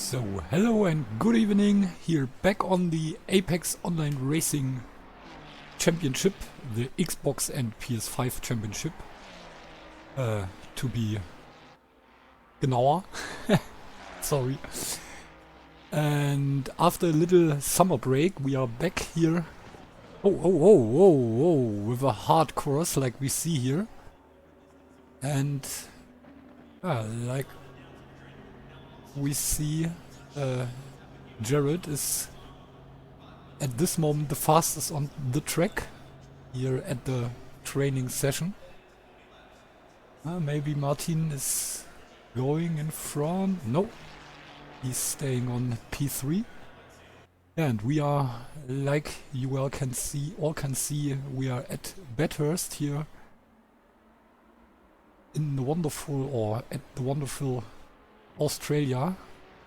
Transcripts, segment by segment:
So, hello and good evening, here back on the Apex Online Racing Championship, the Xbox and PS5 Championship, to be genauer, sorry. And after a little summer break, we are back here, with a hard course like we see here. And, like we see, Jared is at this moment the fastest on the track here at the training session. Maybe Martin is going in front. No, he's staying on P3. And we are, like you all can see, we are at Bathurst here in the wonderful, Australia.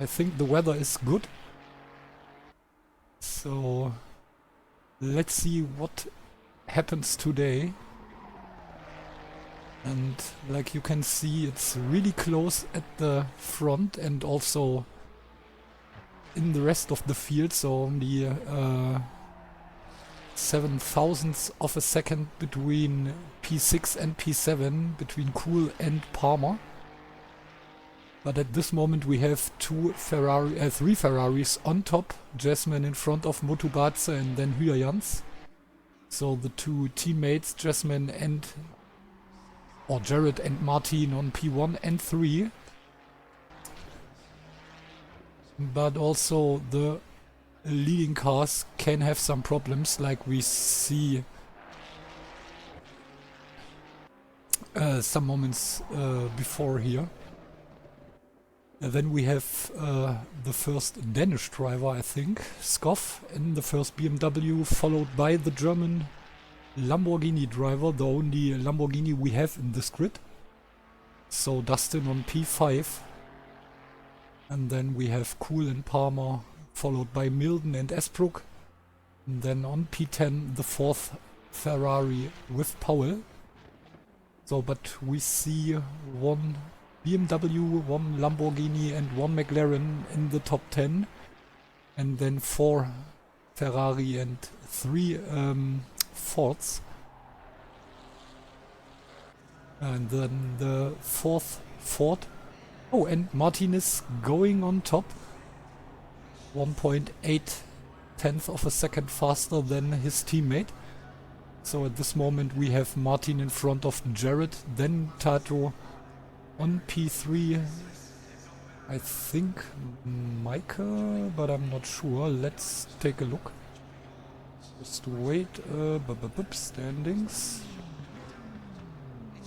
I think the weather is good. So let's see what happens today. And like you can see, it's really close at the front and also in the rest of the field, so only 7 thousandths of a second between P6 and P7, between Cool and Palmer. But at this moment we have three Ferraris on top, Jasmine in front of Motubatse and then Hyajans. So the two teammates, Jasmine and Jared and Martin on P1 and 3. But also the leading cars can have some problems, like we see some moments before here. Then we have the first Danish driver, I think, Skoff, in the first BMW, followed by the German Lamborghini driver, the only Lamborghini we have in this grid. So Dustin on P5. And then we have Cool and Palmer, followed by Milden and Esbrook. And then on P10, the fourth Ferrari with Powell. So, but we see one BMW, one Lamborghini and one McLaren in the top 10. And then 4 Ferrari and 3 Fords. And then the fourth Ford. Oh, and Martin is going on top. 1.8 tenths of a second faster than his teammate. So at this moment we have Martin in front of Jared, then Tato on P3. I think Micah, but I'm not sure. Let's take a look. Just wait. Standings.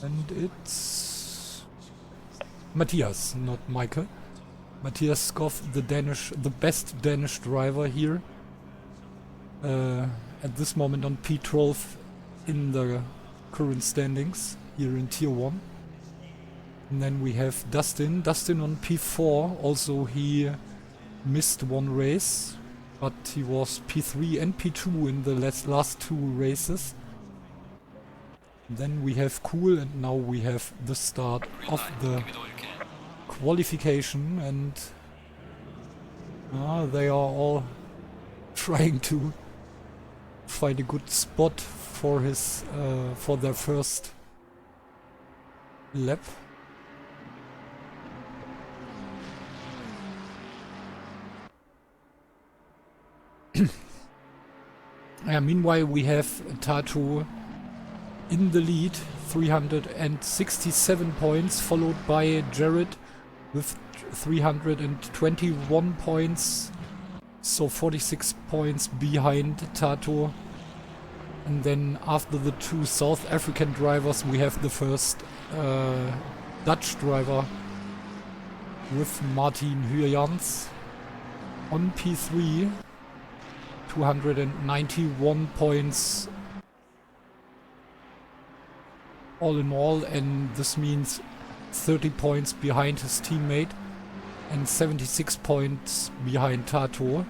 And it's Matthias, not Michael. Matthias Skoff, the best Danish driver here. At this moment on P12 in the current standings here in Tier 1. And then we have Dustin on P4. Also he missed one race, but he was P3 and P2 in the last 2 races. Then we have Cool, and now we have the start of the qualification, and they are all trying to find a good spot for his for their first lap. Meanwhile we have Tato in the lead, 367 points, followed by Jared with 321 points, so 46 points behind Tato. And then after the 2 South African drivers we have the first Dutch driver with Martin Hyajans on P3, 291 points all in all, and this means 30 points behind his teammate and 76 points behind Tato.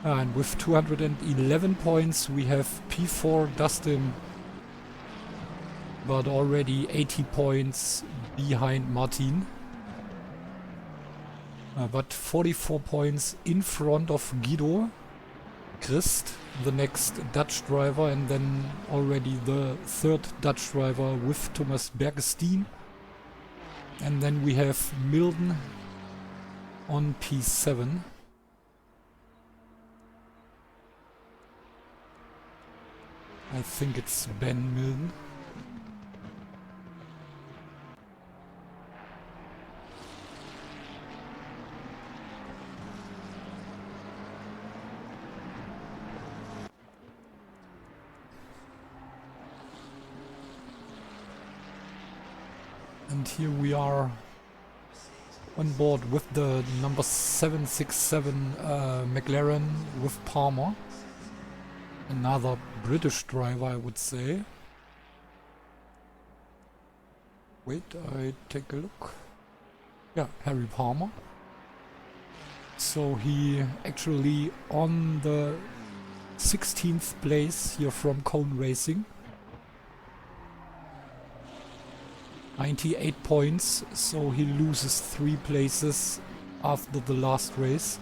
And with 211 points we have P4 Dustin, but already 80 points behind Martin. but 44 points in front of Guido Christ, the next Dutch driver, and then already the third Dutch driver with Thomas Bergestein. And then we have Milden on P7. I think it's Ben Milden. And here we are on board with the number 767 McLaren with Palmer. Another British driver, I would say. Wait, I take a look. Yeah, Harry Palmer. So he actually on the 16th place here from Cone Racing. 98 points, so he loses 3 places after the last race.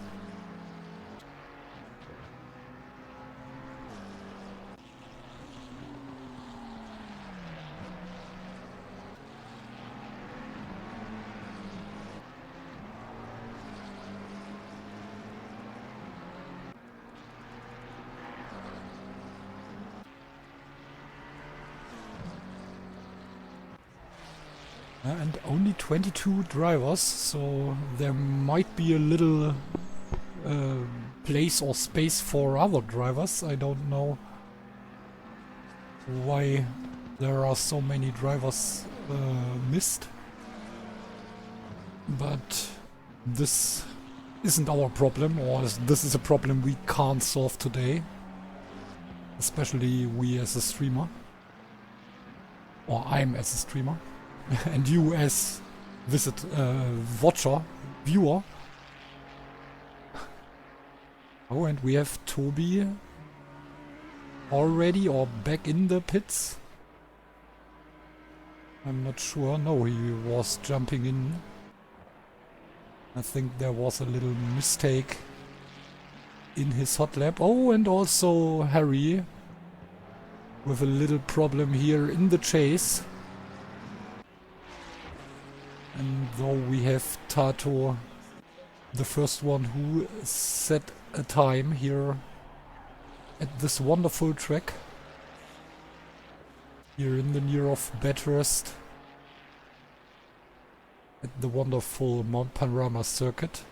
And only 22 drivers, so there might be a little place or space for other drivers. I don't know why there are so many drivers missed. But this isn't our problem, or this is a problem we can't solve today. Especially we as a streamer. Or I'm as a streamer. And you as watcher, viewer. Oh, and we have Toby already or back in the pits. I'm not sure. No, he was jumping in. I think there was a little mistake in his hot lap. Oh, and also Harry with a little problem here in the chase. And though we have Tato, the first one who set a time here at this wonderful track. Here in the near of Bathurst. At the wonderful Mount Panorama circuit.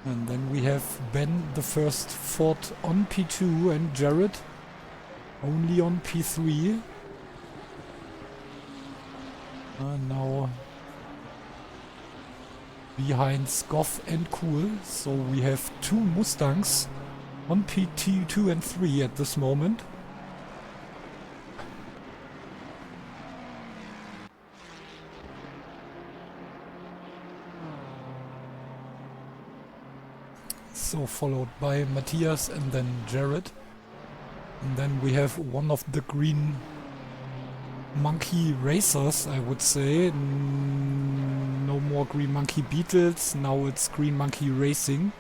And then we have Ben, the first Ford on P2, and Jared only on P3. Now behind Scoff and Cool, so we have 2 Mustangs on PT2 and 3 at this moment. So followed by Matthias and then Jared. And then we have one of the green monkey racers, I would say. No more green monkey Beetles, now it's green monkey racing.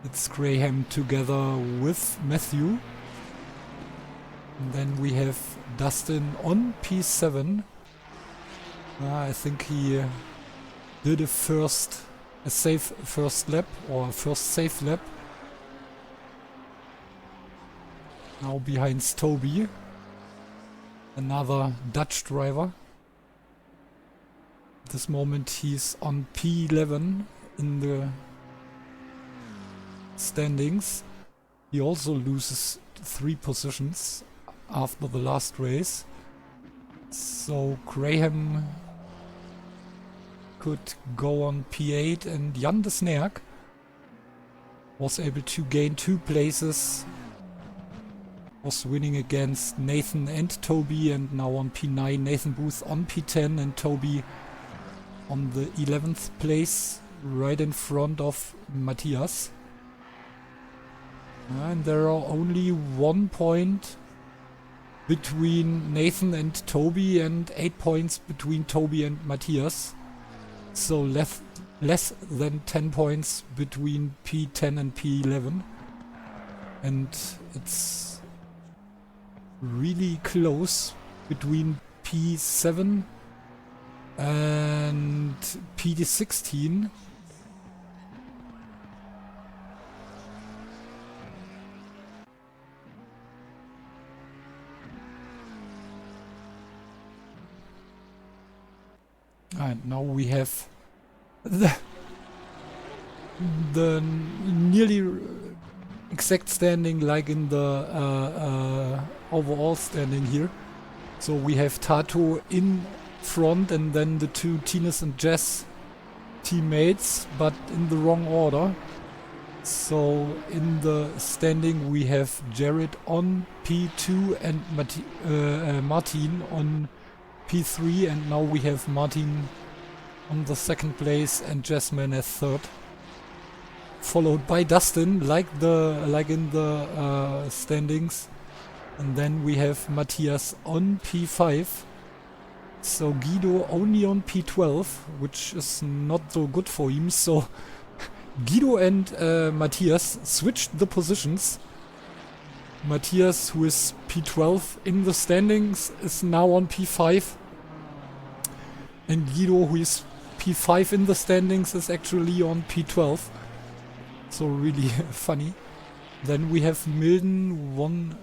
It's Graham together with Matthew. And then we have Dustin on P7. I think he did a safe first lap, or first safe lap. Now behind Toby. Another Dutch driver. At this moment he's on P11 in the standings. He also loses 3 positions after the last race. So Graham could go on P8, and Jan de Snerk was able to gain 2 places. Was winning against Nathan and Toby, and now on P9 Nathan Booth on P10 and Toby on the 11th place, right in front of Matthias. And there are only 1 point between Nathan and Toby and 8 points between Toby and Matthias. so less than 10 points between P10 and P11, and it's really close between P7 and P16. And now we have the nearly exact standing like in the overall standing here. So we have Tato in front and then the two Tines and Jess teammates, but in the wrong order. So in the standing we have Jared on P2 and Martin on P3, and now we have Martin on the second place and Jasmine as third, followed by Dustin like in the standings, and then we have Matthias on P5. So Guido only on P12, which is not so good for him. So Guido and Matthias switched the positions. Matthias, who is P12 in the standings, is now on P5. And Guido, who is P5 in the standings, is actually on P12. So really funny. Then we have Milden, one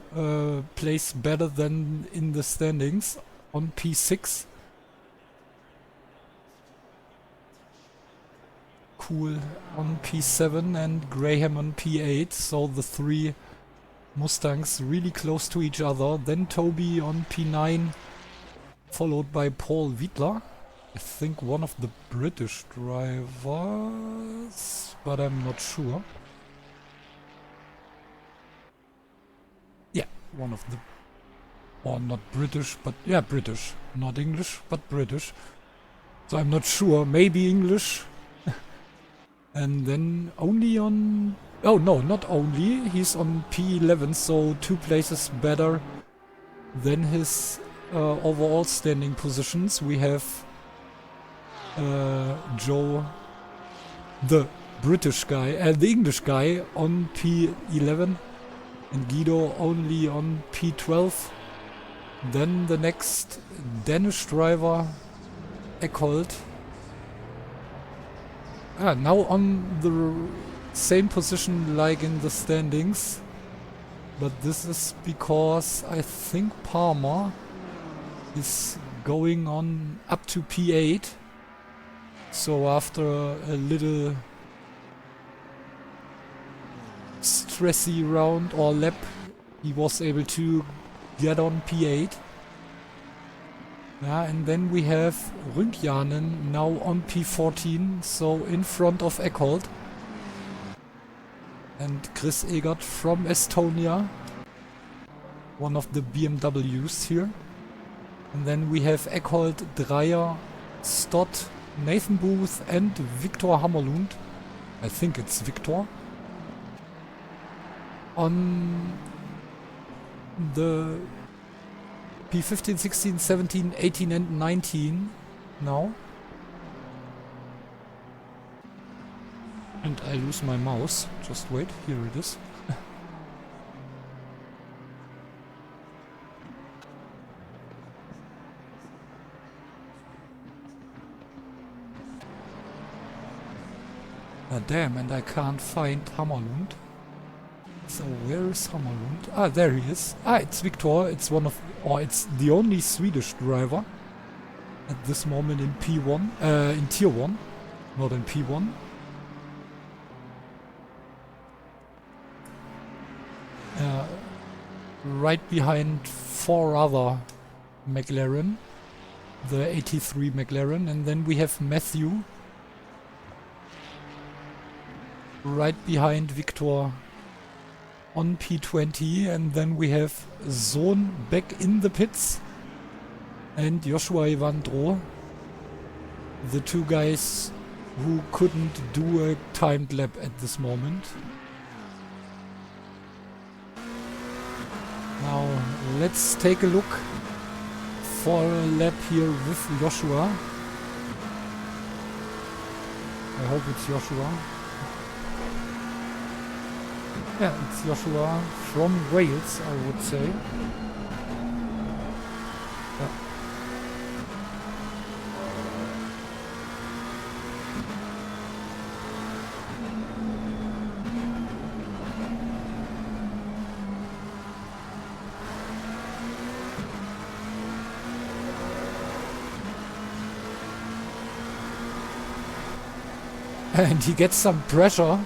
place better than in the standings, on P6. Cool on P7 and Graham on P8. So the three Mustangs really close to each other. Then Toby on P9, followed by Paul Wiedler. I think one of the British drivers, but I'm not sure. Yeah, one of the... or not British, but... yeah, British. Not English, but British. So I'm not sure. Maybe English. And then only on... oh no, not only. He's on P11, so 2 places better than his overall standing positions. We have Joe, the British guy, the English guy, on P11, and Guido only on P12. Then the next Danish driver, Eckholt. Now on the same position like in the standings, but this is because I think Palmer is going on up to P8. So after a little stressy round or lap, he was able to get on P8. Yeah, and then we have Rünkjanen now on P14, so in front of Eckholt. And Chris Egert from Estonia, one of the BMWs here. And then we have Eckholt, Dreyer, Stott, Nathan Booth and Victor Hammerlund. I think it's Victor. On the P15, 16, 17, 18 and 19 now. And I lose my mouse. Just wait, here it is. Damn, and I can't find Hammerlund. So where is Hammerlund? Ah, there he is. Ah, it's Victor. It's one of, or it's the only Swedish driver at this moment in P1, in Tier 1, not in P1. Right behind 4 other McLaren, the 83 McLaren, and then we have Matthew right behind Victor on P20, and then we have Sohn back in the pits and Joshua Evandro, the 2 guys who couldn't do a timed lap at this moment. Now let's take a look for a lap here with Joshua. I hope it's Joshua. Yeah, it's Joshua from Wales, I would say. Yeah. And he gets some pressure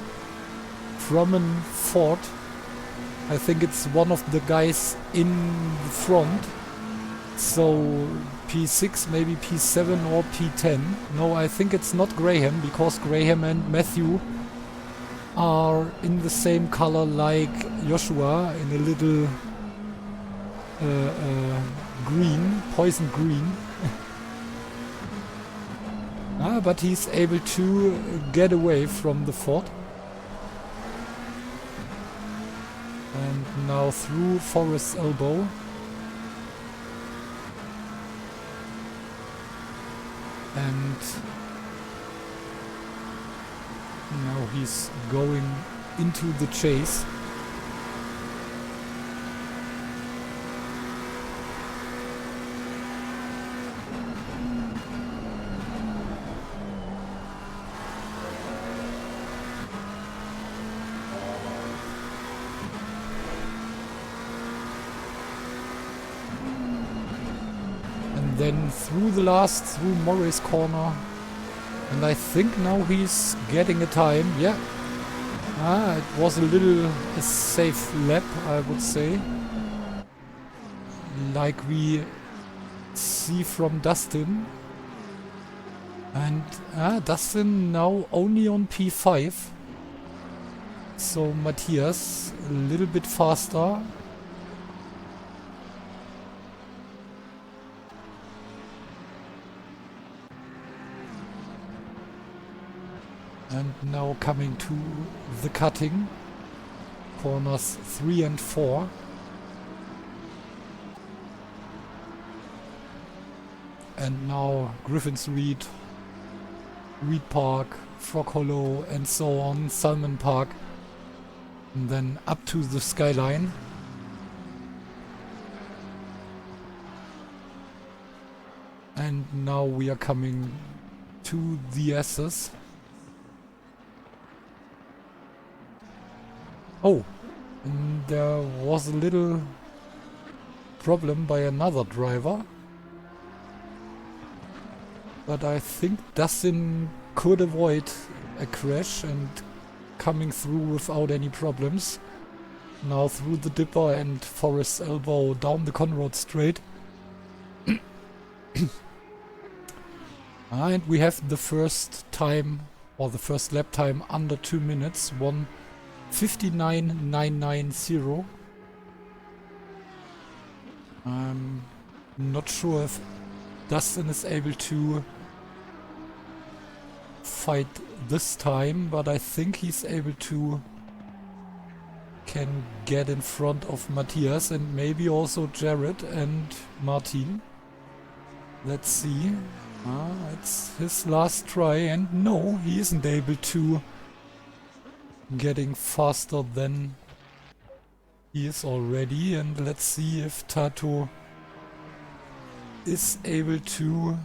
from a Ford. I think it's one of the guys in the front. So P6, maybe P7 or P10. No, I think it's not Graham, because Graham and Matthew are in the same color like Joshua, in a little green, poison green. But he's able to get away from the Ford. And now through Forest's elbow. And now he's going into the chase. Then through Morris corner, and I think now he's getting a time. Yeah, it was a safe lap, I would say, like we see from Dustin. And Dustin now only on P5, so Matthias a little bit faster. And now coming to the cutting, corners 3 and 4. And now Griffin's Reed, Reed Park, Frog Hollow and so on, Salmon Park. And then up to the skyline. And now we are coming to the S's. Oh, and there was a little problem by another driver. But I think Dustin could avoid a crash and coming through without any problems. Now through the dipper and Forest's elbow down the Conrod straight. And we have the first time, or the first lap time under 2 minutes, 1:59.990. I'm not sure if Dustin is able to fight this time, but I think he's able to can get in front of Matthias and maybe also Jared and Martin. Let's see. It's his last try, and no, he isn't able to. Getting faster than he is already, and let's see if Tato is able to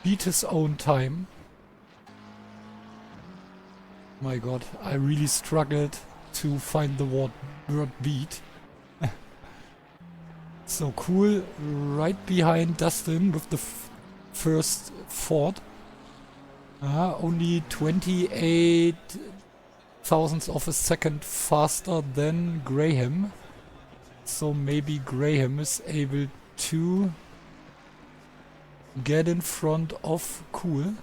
beat his own time. My god, I really struggled to find the word beat. So cool, right behind Dustin with the first Ford. Only 28 thousandths of a second faster than Graham. So maybe Graham is able to get in front of Cool.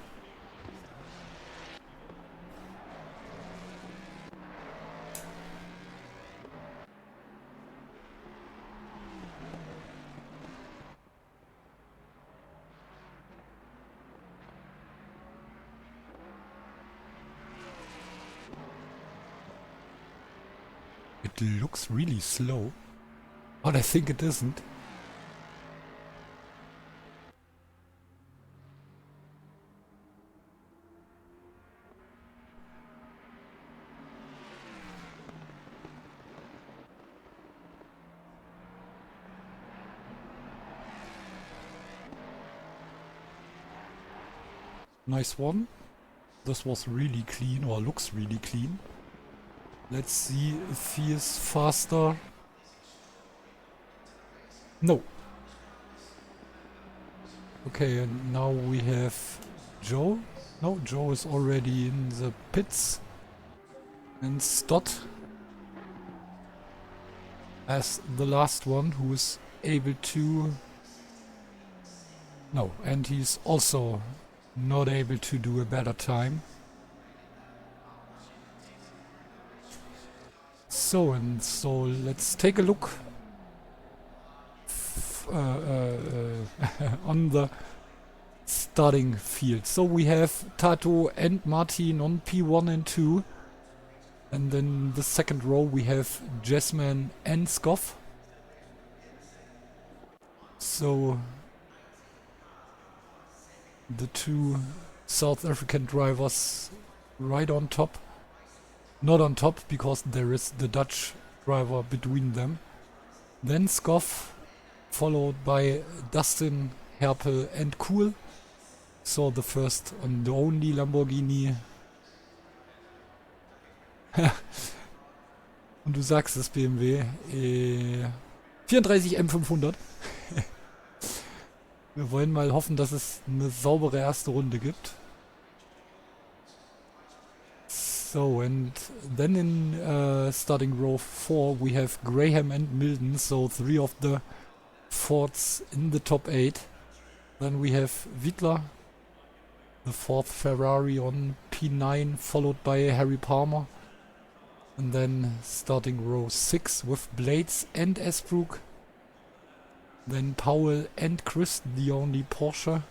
It looks really slow, but I think it isn't. Nice one. This was really clean, or looks really clean. Let's see if he is faster. No. Okay, and now we have Joe. No, Joe is already in the pits. And Stott as the last one who is able to... No, and he's also not able to do a better time. So let's take a look on the starting field. So we have Tato and Martin on P1 and 2. And then the second row we have Jasmine and Scoff. So the two South African drivers right on top. Not on top because there is the Dutch driver between them. Then Scoff, followed by Dustin, Herpel and Kuhl. So the first and the only Lamborghini. Und du sagst es, BMW. 34 M500. Wir wollen mal hoffen, dass es eine saubere erste Runde gibt. So, and then in starting row 4 we have Graham and Milden, so 3 of the Fords in the top 8. Then we have Wittler, the 4th Ferrari on P9, followed by Harry Palmer. And then starting row 6 with Blades and Esbrook. Then Powell and Chris, the only Porsche.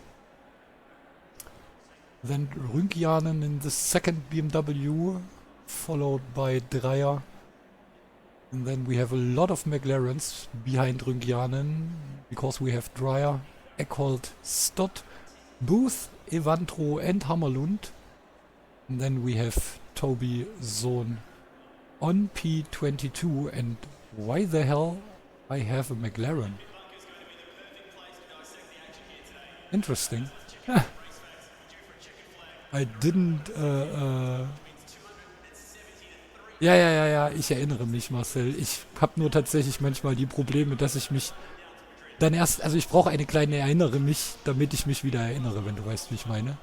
Then Rynkianen in the second BMW, followed by Dreyer. And then we have a lot of McLarens behind Rynkianen, because we have Dreyer, Eckholt, Stott, Booth, Evandro and Hammerlund. And then we have Toby Zone on P22, and why the hell I have a McLaren? Interesting. I didn't... Ja, ich erinnere mich, Marcel. Ich habe nur tatsächlich manchmal die Probleme, dass ich mich dann erst... Also ich brauche eine kleine Erinnere mich, damit ich mich wieder erinnere, wenn du weißt, wie ich meine.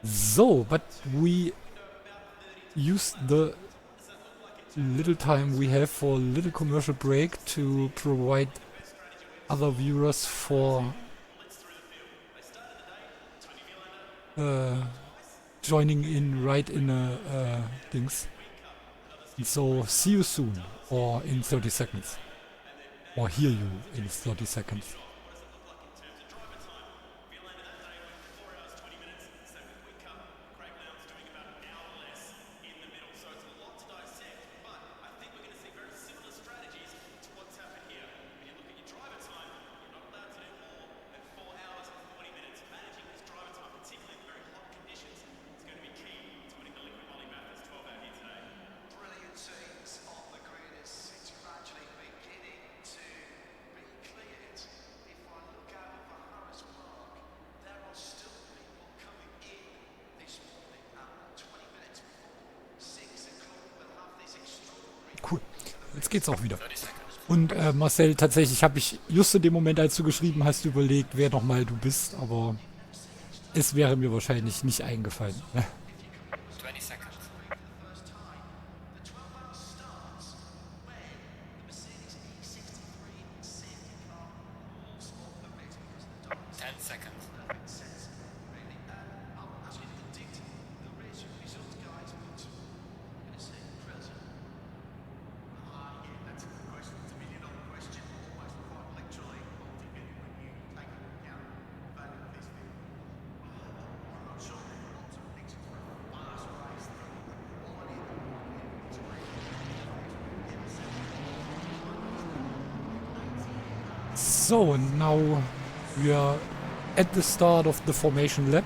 So, but we use the little time we have for a little commercial break to provide other viewers for joining in right in things. So see you soon, or in 30 seconds, or hear you in 30 seconds. Jetzt geht's auch wieder. Und Marcel, tatsächlich habe ich just in dem Moment, als du geschrieben hast, überlegt, wer nochmal du bist, aber es wäre mir wahrscheinlich nicht eingefallen. 20 seconds. 10 seconds. So, and now we are at the start of the formation lap.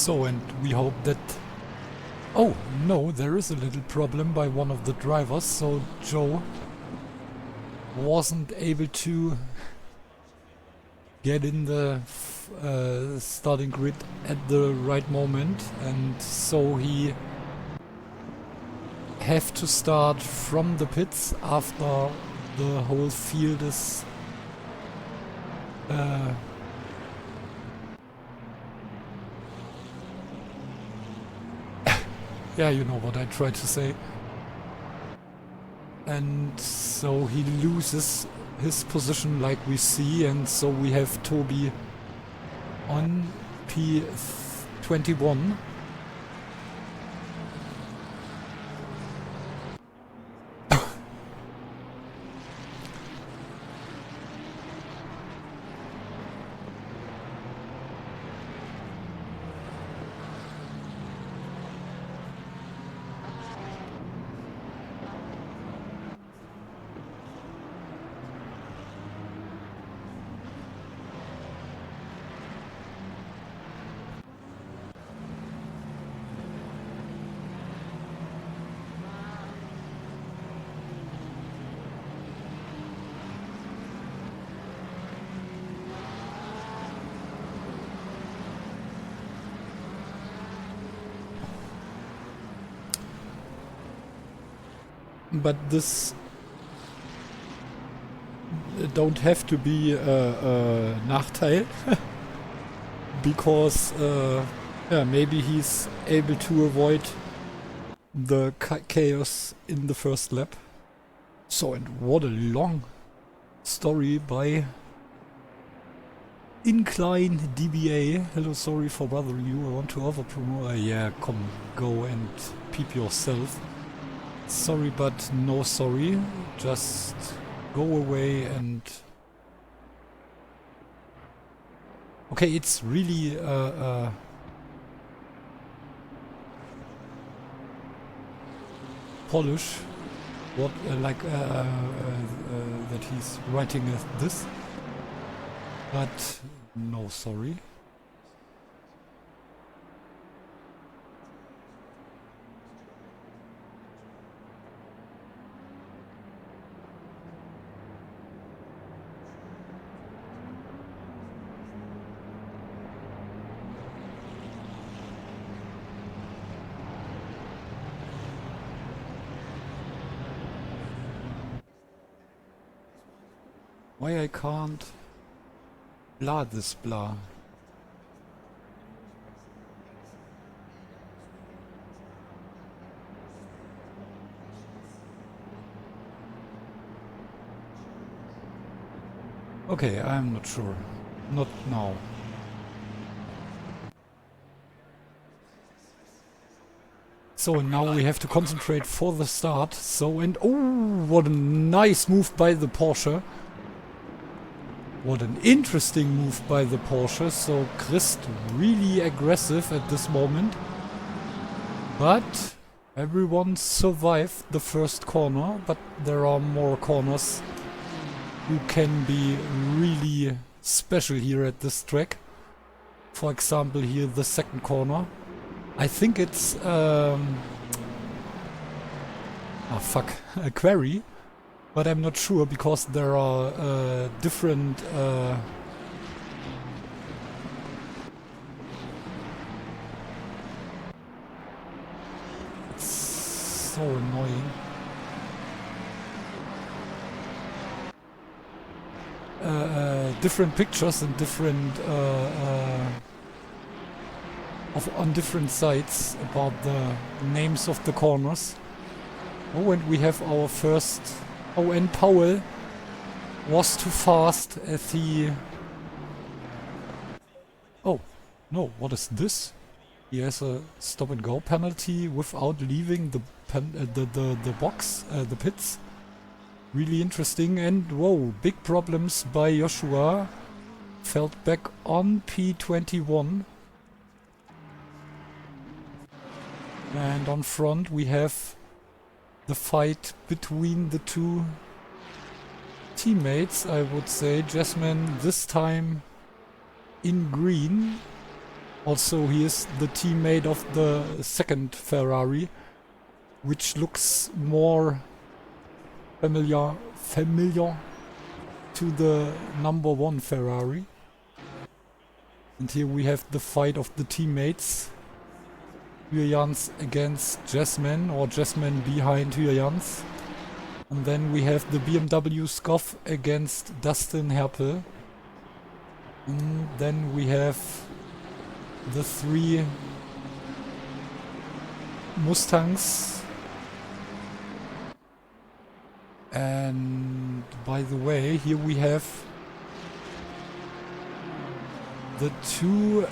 So, and we hope that... Oh, no, there is a little problem by one of the drivers, so Joe wasn't able to get in the starting grid at the right moment, and so he have to start from the pits after the whole field is yeah, you know what I try to say. And so he loses his position like we see, and so we have Toby on P21. But this don't have to be a Nachteil, because yeah, maybe he's able to avoid the chaos in the first lap. So, and what a long story by Incline DBA. Hello, sorry for bothering you. I want to over promote. Yeah, come, go and peep yourself. Sorry, but no sorry. Just go away and... Okay, it's really Polish. What that he's writing this. But no sorry. Why I can't blah this blah? Okay, I'm not sure. Not now. So now we have to concentrate for the start. So, and oh, what a nice move by the Porsche. What an interesting move by the Porsche. So Christ really aggressive at this moment. But everyone survived the first corner. But there are more corners who can be really special here at this track. For example, here the second corner. I think it's a quarry. But I'm not sure, because there are different it's so annoying. Different pictures and different on different sites about the names of the corners. Oh, and we have our first... Oh, and Powell was too fast as he... Oh, no, what is this? He has a stop and go penalty without leaving the box, the pits. Really interesting, and whoa, big problems by Joshua. Fell back on P21. And on front we have the fight between the two teammates, I would say. Jasmine this time in green. Also, he is the teammate of the second Ferrari, which looks more familiar to the number 1 Ferrari. And here we have the fight of the teammates. Jans against Jasmine, or Jasmine behind Jans. And then we have the BMW Scoff against Dustin Herpel. And then we have the 3 Mustangs. And by the way, here we have the 2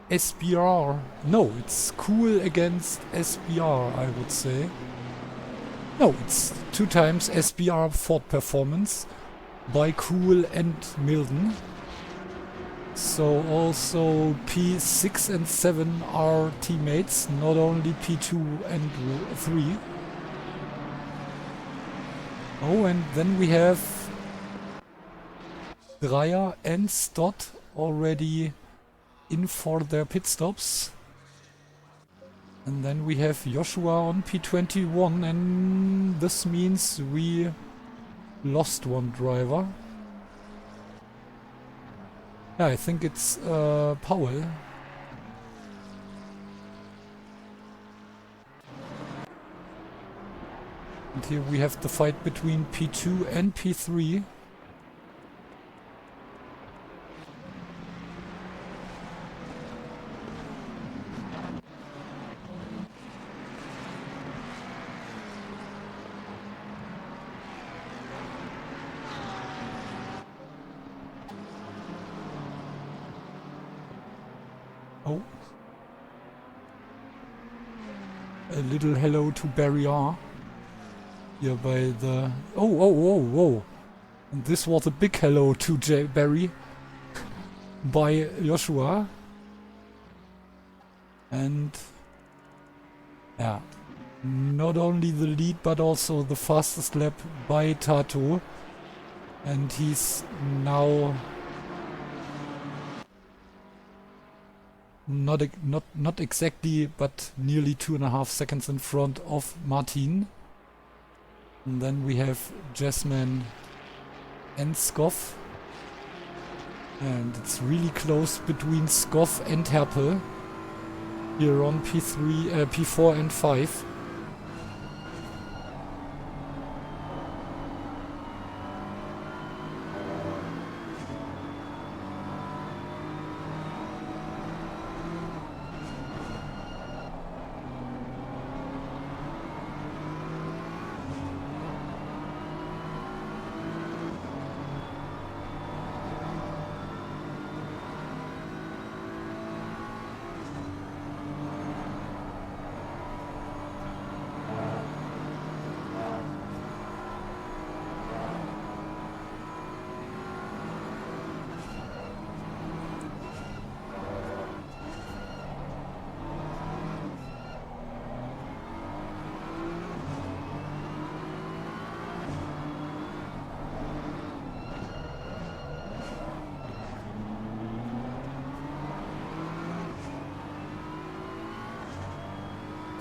SBR. No, it's Cool against SBR, I would say. No, it's 2 times SBR Ford Performance by Cool and Milden. So also P6 and 7 are teammates, not only P2 and 3. Oh, and then we have Dreyer and Stott already in for their pit stops. And then we have Joshua on P21, and this means we lost 1 driver. Yeah, I think it's Powell. And here we have the fight between P2 and P3. Oh. A little hello to Barry R. Here by the... Oh. And this was a big hello to Barry by Joshua. And... yeah. Not only the lead, but also the fastest lap by Tato. And he's now... Not exactly, but nearly 2.5 seconds in front of Martin. And then we have Jasmine and Scoff. And it's really close between Scoff and Herpel. Here on P3, P4 and 5.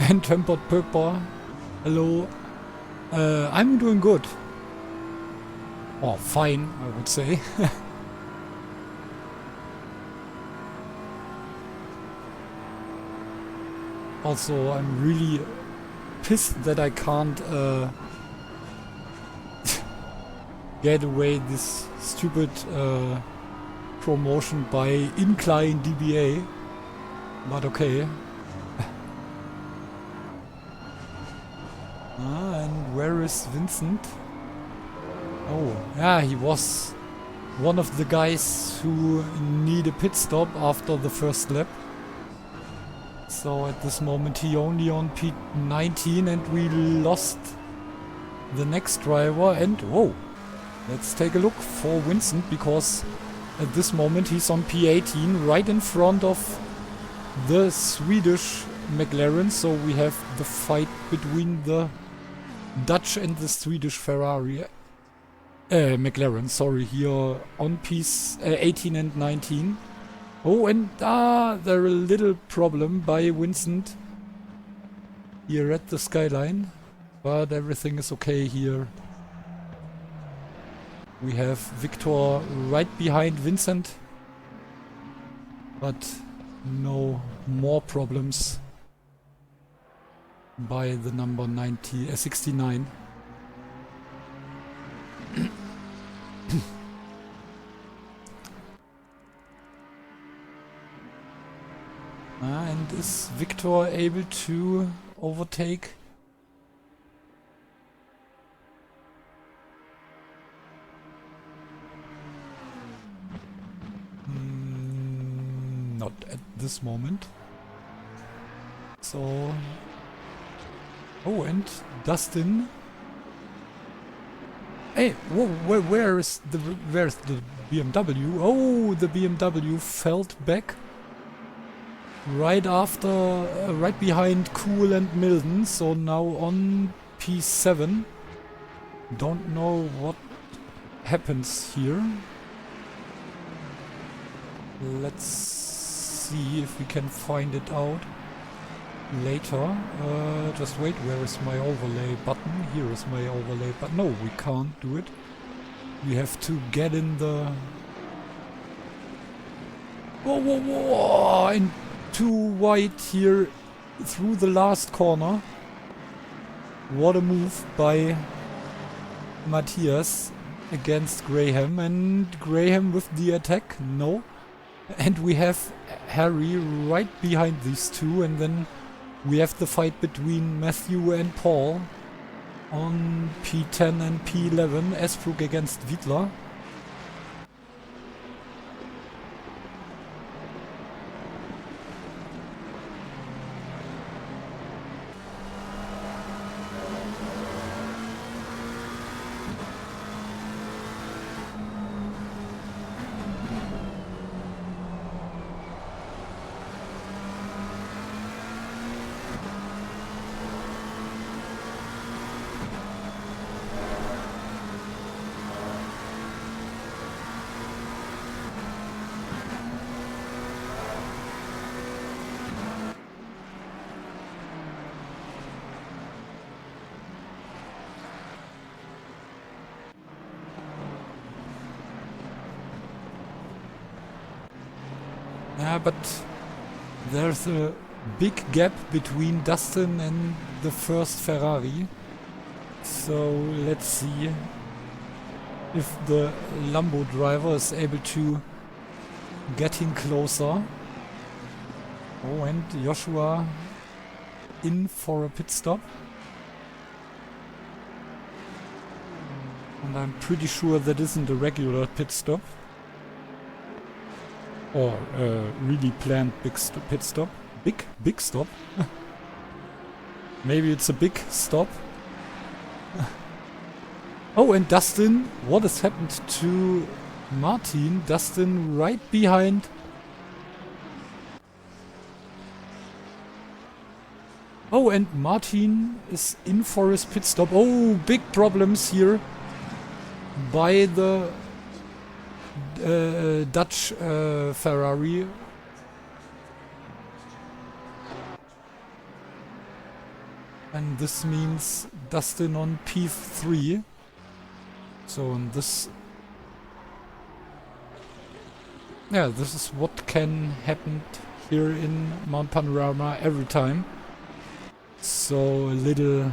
And Tempered Purple, hello. I'm doing good. Or fine, I would say. Also, I'm really pissed that I can't get away this stupid promotion by Incline DBA. But okay. And where is Vincent? Oh, yeah, he was one of the guys who need a pit stop after the first lap. So at this moment he only on P19 and we lost the next driver. And whoa, let's take a look for Vincent, because at this moment he's on P18 right in front of the Swedish McLaren. So we have the fight between the Dutch and the Swedish Ferrari. McLaren, sorry, here on piece 18 and 19. Oh, and there a little problem by Vincent here at the skyline, but everything is okay here. We have Victor right behind Vincent, but no more problems by the number 69. And is Victor able to overtake? Not at this moment. So... Oh, and Dustin... Hey, where's the BMW? Oh, the BMW fell back right after, right behind Cool and Milden. So now on P7. Don't know what happens here. Let's see if we can find it out later. Just wait, where is my overlay button? Here is my overlay button. No, we can't do it. We have to get in the... Whoa, whoa, whoa! And too wide here through the last corner. What a move by Matthias against Graham. And Graham with the attack. No. And we have Harry right behind these two, and then we have the fight between Matthew and Paul on P10 and P11. Esbrook against Wiedler. Yeah, but there's a big gap between Dustin and the first Ferrari. So let's see if the Lambo driver is able to get in closer. Oh, and Joshua in for a pit stop. And I'm pretty sure that isn't a regular pit stop. Or really planned pit stop. Big stop. Maybe it's a big stop. Oh, and Dustin, what has happened to Martin? Dustin right behind. Oh, and Martin is in for his pit stop. Oh, big problems here by the Dutch Ferrari. And this means Dustin on P3. So in this... Yeah, this is what can happen here in Mount Panorama every time. So a little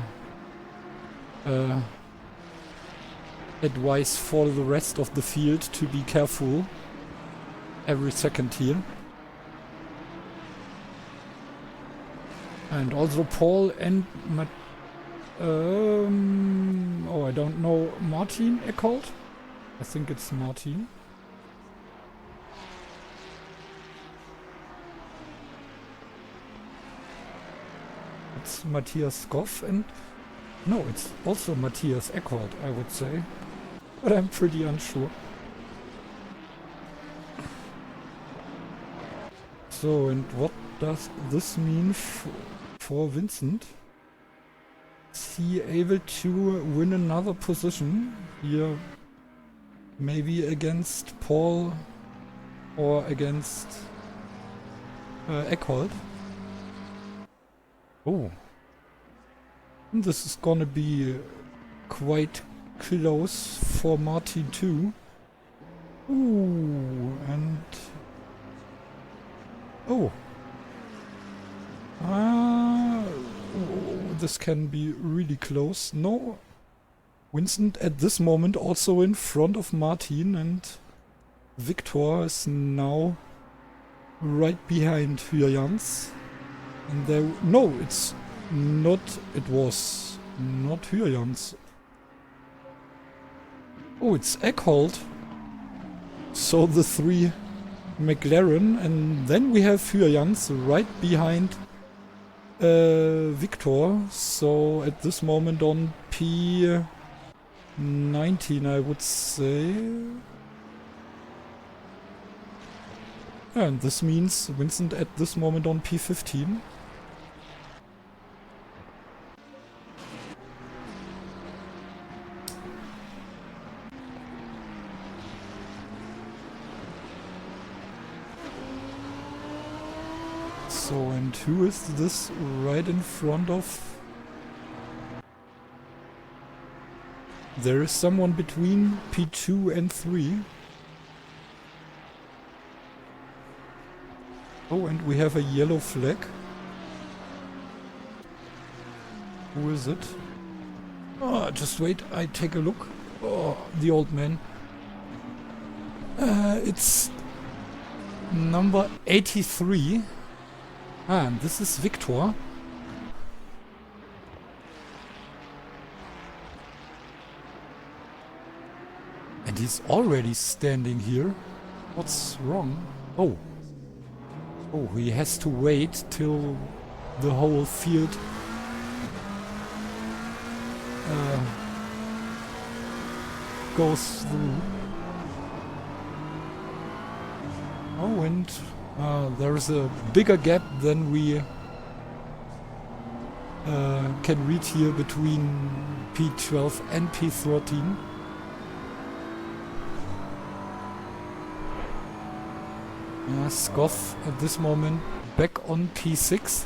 advice for the rest of the field to be careful every second here. And also Paul and oh, I don't know, Martin Eckholt? I think it's Martin. It's Matthias Goff and... No, it's also Matthias Eckholt, I would say. But I'm pretty unsure. So, and what does this mean for Vincent? Is he able to win another position? Here Maybe against Paul or against Eckholt. Oh. This is gonna be quite close for Martin too. Ooh, and... Oh. This can be really close. No. Vincent at this moment also in front of Martin, and Victor is now right behind Hyjans. And there... No, it's not... It was not Hyjans. Oh, it's Eckholt. So the three McLaren, and then we have Hyjans right behind Victor. So at this moment on P19, I would say. And this means Vincent at this moment on P15. So, and who is this right in front of? There is someone between P2 and 3. Oh, and we have a yellow flag. Who is it? Oh, just wait, I take a look. Oh, the old man. It's number 83. And this is Victor. And he's already standing here. What's wrong? Oh. Oh, he has to wait till the whole field goes through. Oh, and there's a bigger gap than we can read here between P12 and P13. Scoff at this moment back on P6.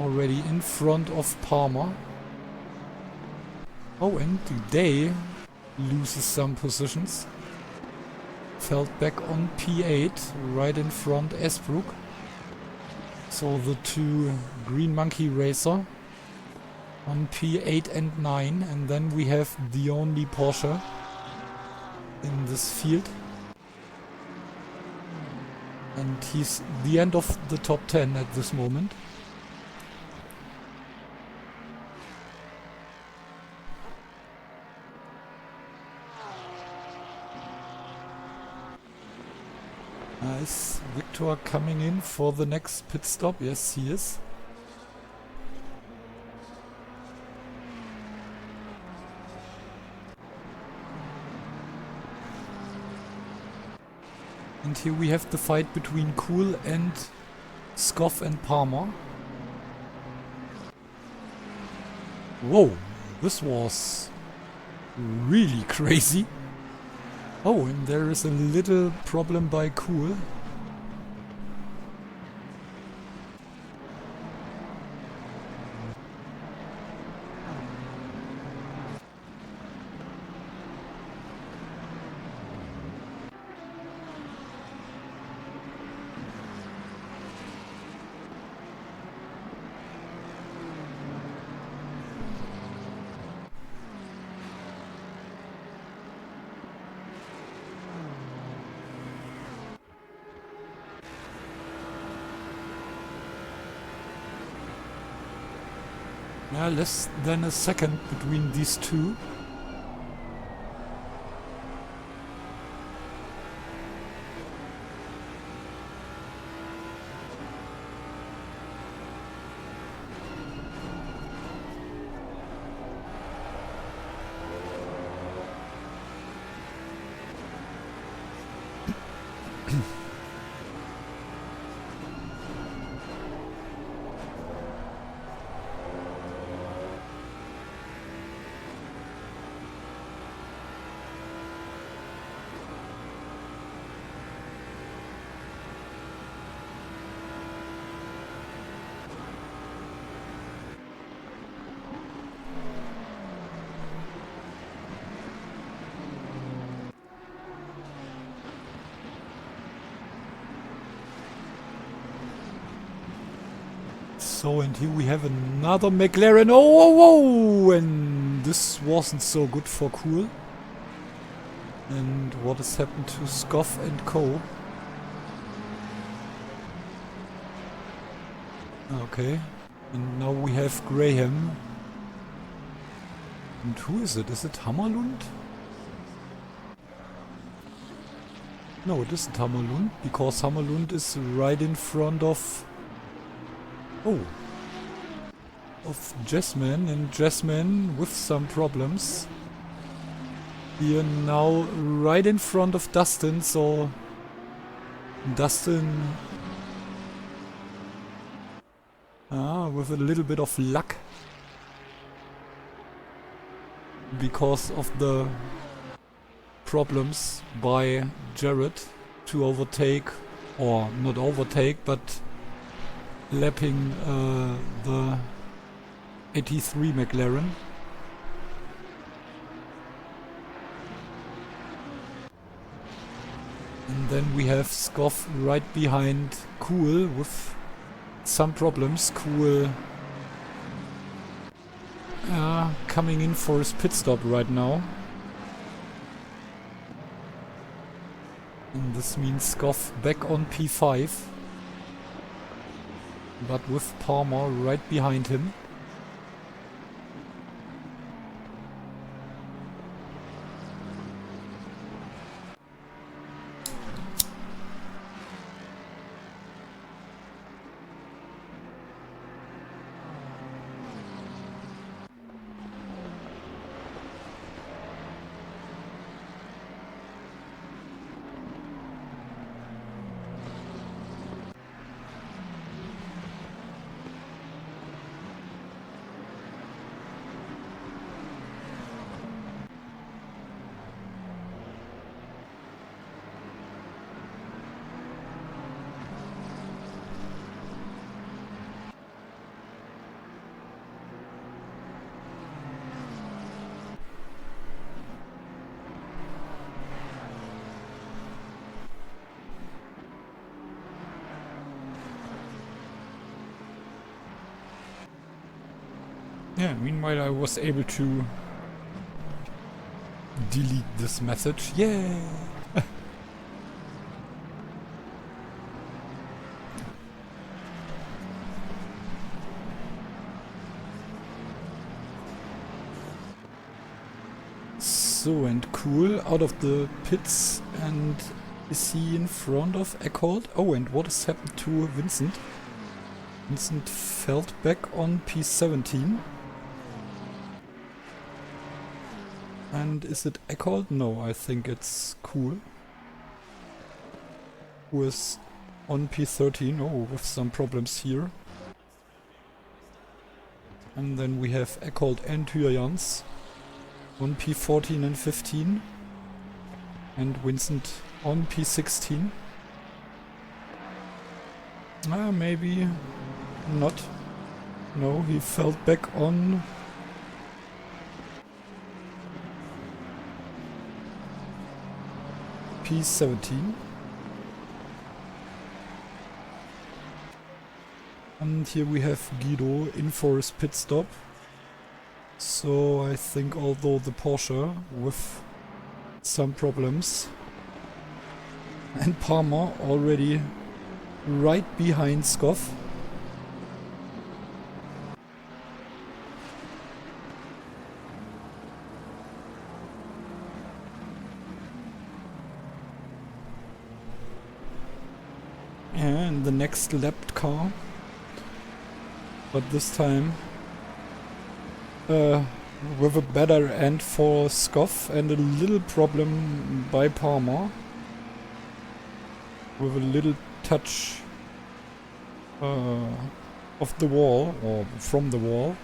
Already in front of Palmer. Oh, and Day loses some positions. Fell back on P8, right in front Esbrook. So the two Green Monkey Racer on P8 and 9, and then we have the only Porsche in this field. And he's the end of the top 10 at this moment. Is Victor coming in for the next pit stop? Yes, he is. And here we have the fight between Cool and Scoff and Palmer. Whoa, this was really crazy. Oh, and there is a little problem by Cool. Yeah, less than a second between these two. So, and here we have another McLaren. Oh, and this wasn't so good for Cool. And what has happened to Scoff and Co? Okay, and now we have Graham. And who is it? Is it Hammerlund? No, it isn't Hammerlund, because Hammerlund is right in front of... Oh. Of Jasmine, and Jasmine with some problems. Here now right in front of Dustin, so... Dustin... with a little bit of luck. Because of the problems by Jared to overtake, or not overtake, but lapping the 83 McLaren. And then we have Scoff right behind Cool with some problems. Cool coming in for his pit stop right now. And this means Scoff back on P5. But with Palmer right behind him. Yeah, meanwhile I was able to delete this message. Yay! So, and Cool out of the pits, and is he in front of Eckholt? Oh, and what has happened to Vincent? Vincent fell back on P17. And is it Eckholt? No, I think it's Cool. Who is on P13. Oh, with some problems here. And then we have Eckholt and Hyans on P14 and 15. And Vincent on P16. Maybe not. No, he fell back on... P17. And here we have Guido in for his pit stop. So I think although the Porsche with some problems, and Palmer already right behind Scoff. And the next lapped car, but this time with a better end for Scoff and a little problem by Palmer with a little touch of the wall, or from the wall.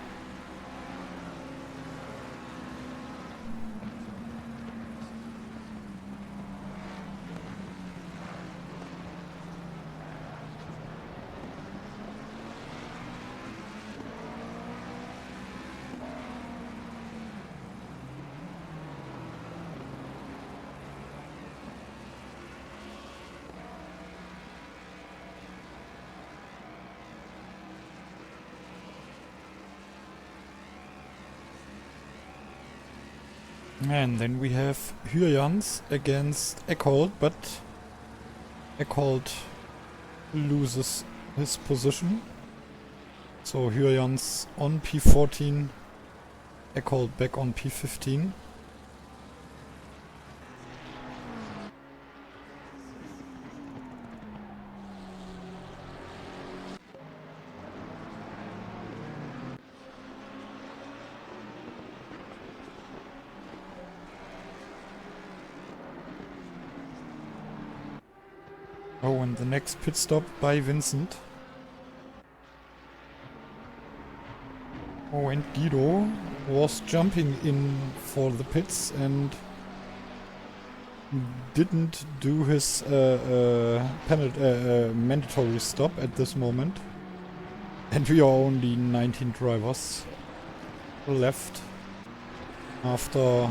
And then we have Hyjans against Eckholt, but Eckholt loses his position. So Hyjans on P14, Eckholt back on P15. Oh, and the next pit stop by Vincent. Oh, and Guido was jumping in for the pits and didn't do his mandatory stop at this moment. And we are only 19 drivers left after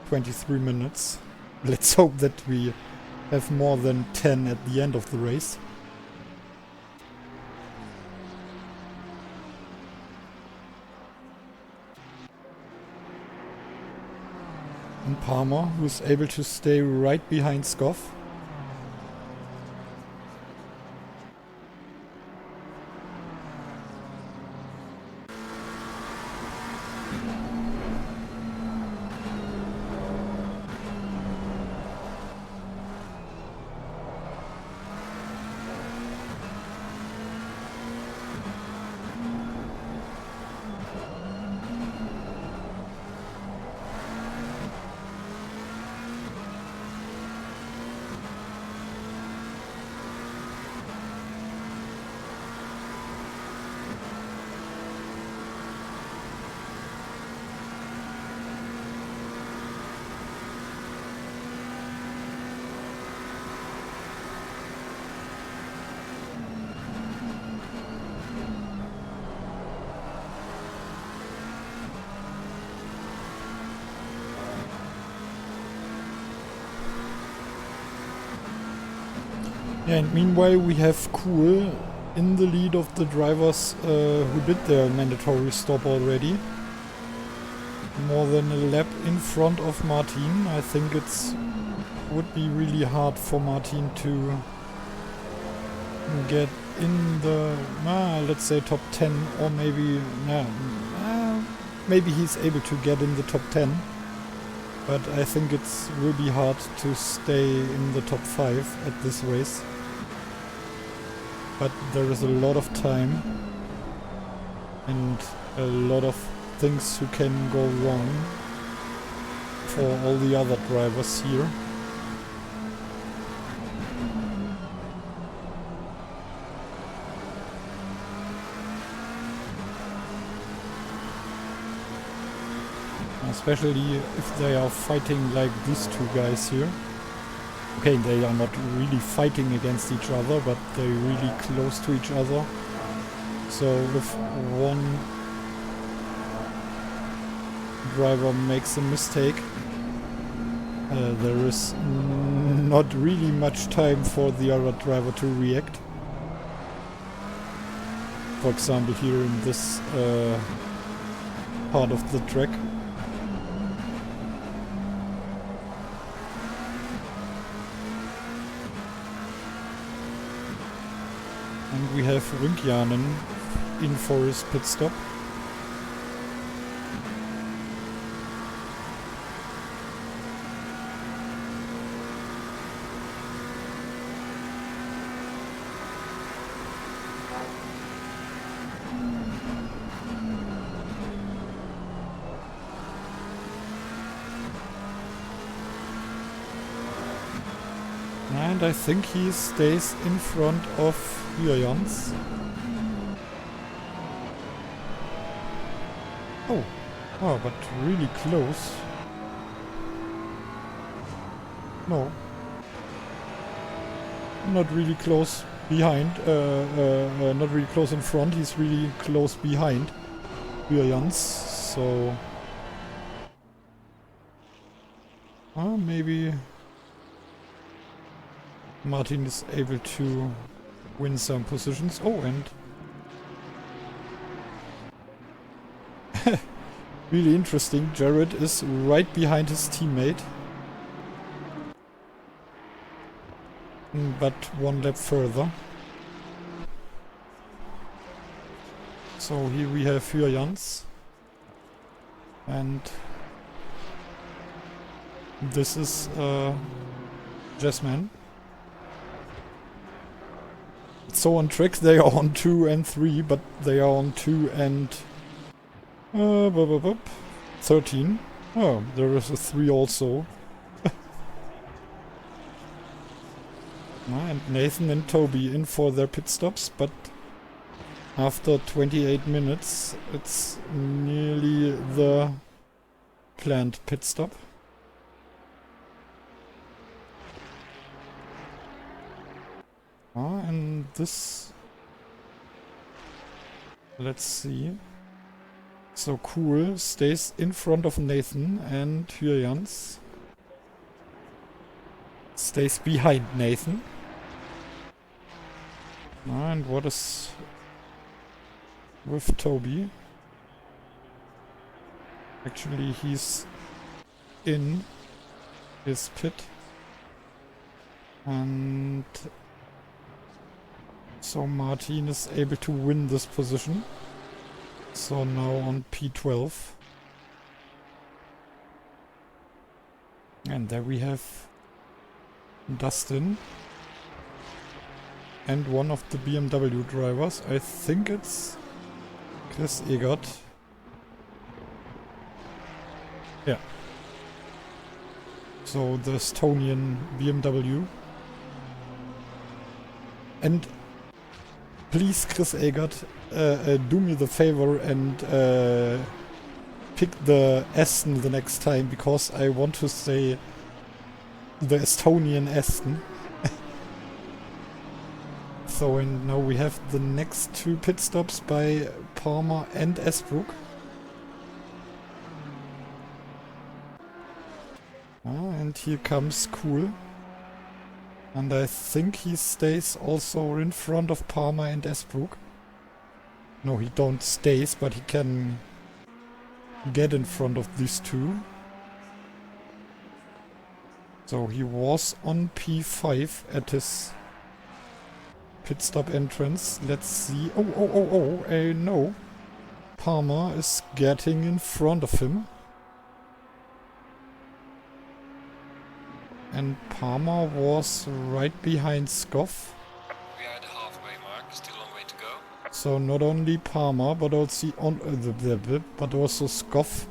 23 minutes. Let's hope that we have more than 10 at the end of the race. And Palmer, who's able to stay right behind Scoff. Yeah, and meanwhile we have Kuhl in the lead of the drivers who did their mandatory stop already. More than a lap in front of Martin. I think would be really hard for Martin to get in the, let's say top 10, or maybe, maybe he's able to get in the top 10. But I think it will be hard to stay in the top 5 at this race. But there is a lot of time and a lot of things who can go wrong for all the other drivers here. Especially if they are fighting like these two guys here. Okay, they are not really fighting against each other, but they're really close to each other. So if one driver makes a mistake, there is not really much time for the other driver to react. For example, here in this part of the track. And we have Rünkjanen in for his pit stop. And I think he stays in front of Hyjans. Oh, but really close. No. Not really close behind. Not really close in front. He's really close behind Hyjans. So maybe Martin is able to win some positions. Oh, and Really interesting. Jared is right behind his teammate. But one lap further. So here we have Jans. And this is Jasmine. So on tracks they are on 2 and 3, but they are on 2 and 13. Oh, there is a 3 also. And Nathan and Toby in for their pit stops, but after 28 minutes it's nearly the planned pit stop. And this... let's see. So Cool stays in front of Nathan, and Jans stays behind Nathan. And what is with Toby? Actually, he's in his pit. And so Martin is able to win this position. So now on P12. And there we have Dustin. And one of the BMW drivers. I think it's Chris Egert. Yeah. So the Estonian BMW. And please, Chris Egert, do me the favor and pick the Aston the next time, because I want to say the Estonian Aston. So and now we have the next 2 pit stops by Palmer and Esbrook. And here comes Cool. And I think he stays also in front of Palmer and Esbrook. No, he don't stays, but he can get in front of these 2. So he was on P5 at his pit stop entrance. Let's see. No. Palmer is getting in front of him. And Palmer was right behind Scoff. We are at the halfway mark, still a long way to go. So not only Palmer, but also Scoff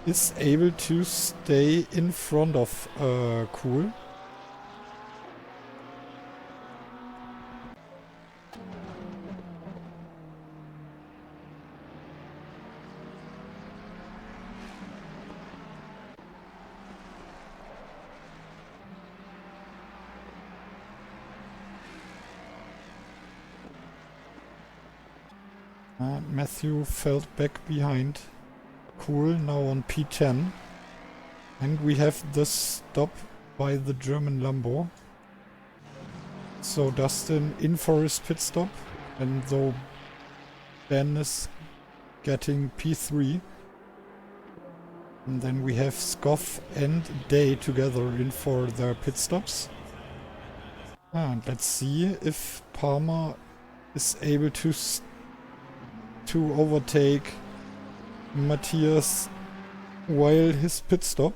is able to stay in front of Cool. Matthew fell back behind Cool, now on P10. And we have the stop by the German Lambo. So Dustin in for his pit stop, and though Ben is getting P3. And then we have Scoff and Day together in for their pit stops. And let's see if Palmer is able to overtake Matthias while his pit stop.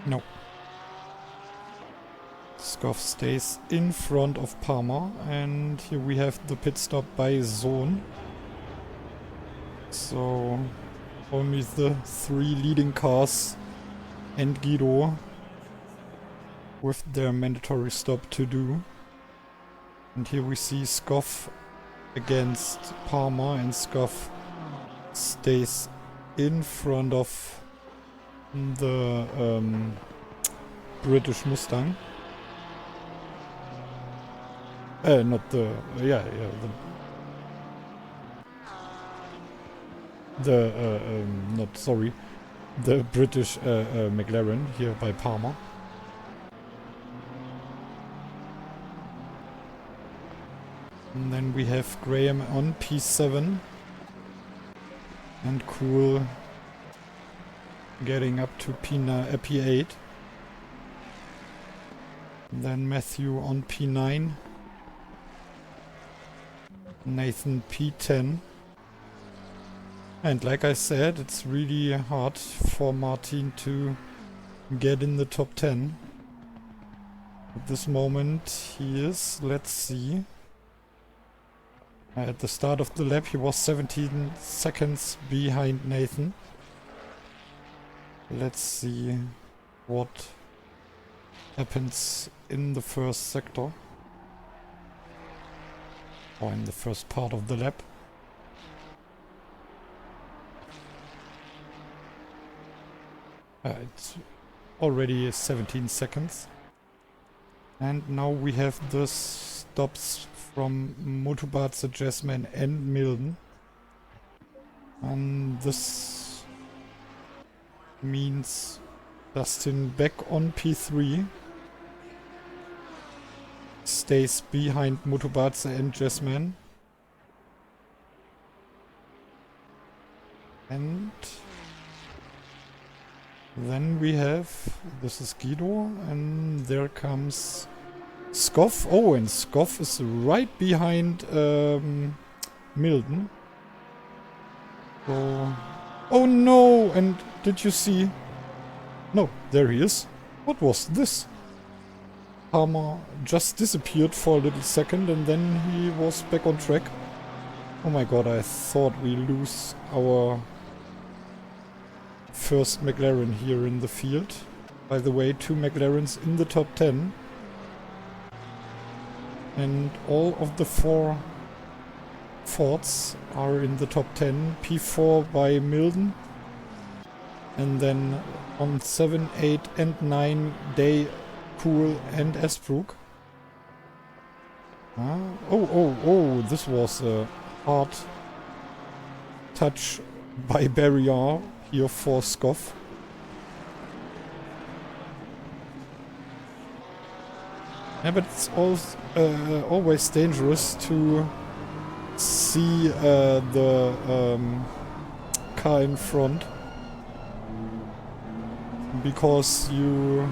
No. Scoff stays in front of Palmer, and here we have the pit stop by Zone. So only the 3 leading cars and Guido with their mandatory stop to do. And here we see Scoff against Palmer, and Scoff stays in front of the British Mustang. Not the... yeah, not sorry. The British McLaren here by Parma. And then we have Graham on P7. And Cool getting up to P8. And then Matthew on P9. Nathan P10. And like I said, it's really hard for Martin to get in the top 10. At this moment he is, let's see. At the start of the lap he was 17 seconds behind Nathan. Let's see what happens in the first sector. Or in the first part of the lap. It's already 17 seconds. And now we have the stops from Motobatze, Jasmine and Milden. And this means Dustin back on P3. Stays behind Motobatze and Jasmine. And then we have, this is Guido, and there comes Scoff. Oh, and Scoff is right behind Milden. So, oh no! And did you see? No, there he is. What was this? Palmer just disappeared for a little second and then he was back on track. Oh my god, I thought we lose our first McLaren here in the field. By the way, 2 McLarens in the top 10. And all of the 4 Fords are in the top 10. P4 by Milden. And then on 7, 8 and 9 Day, Cool and Esbrook. Oh, this was a hard touch by Barrier here for Scoff. Yeah, but it's always dangerous to see the car in front, because you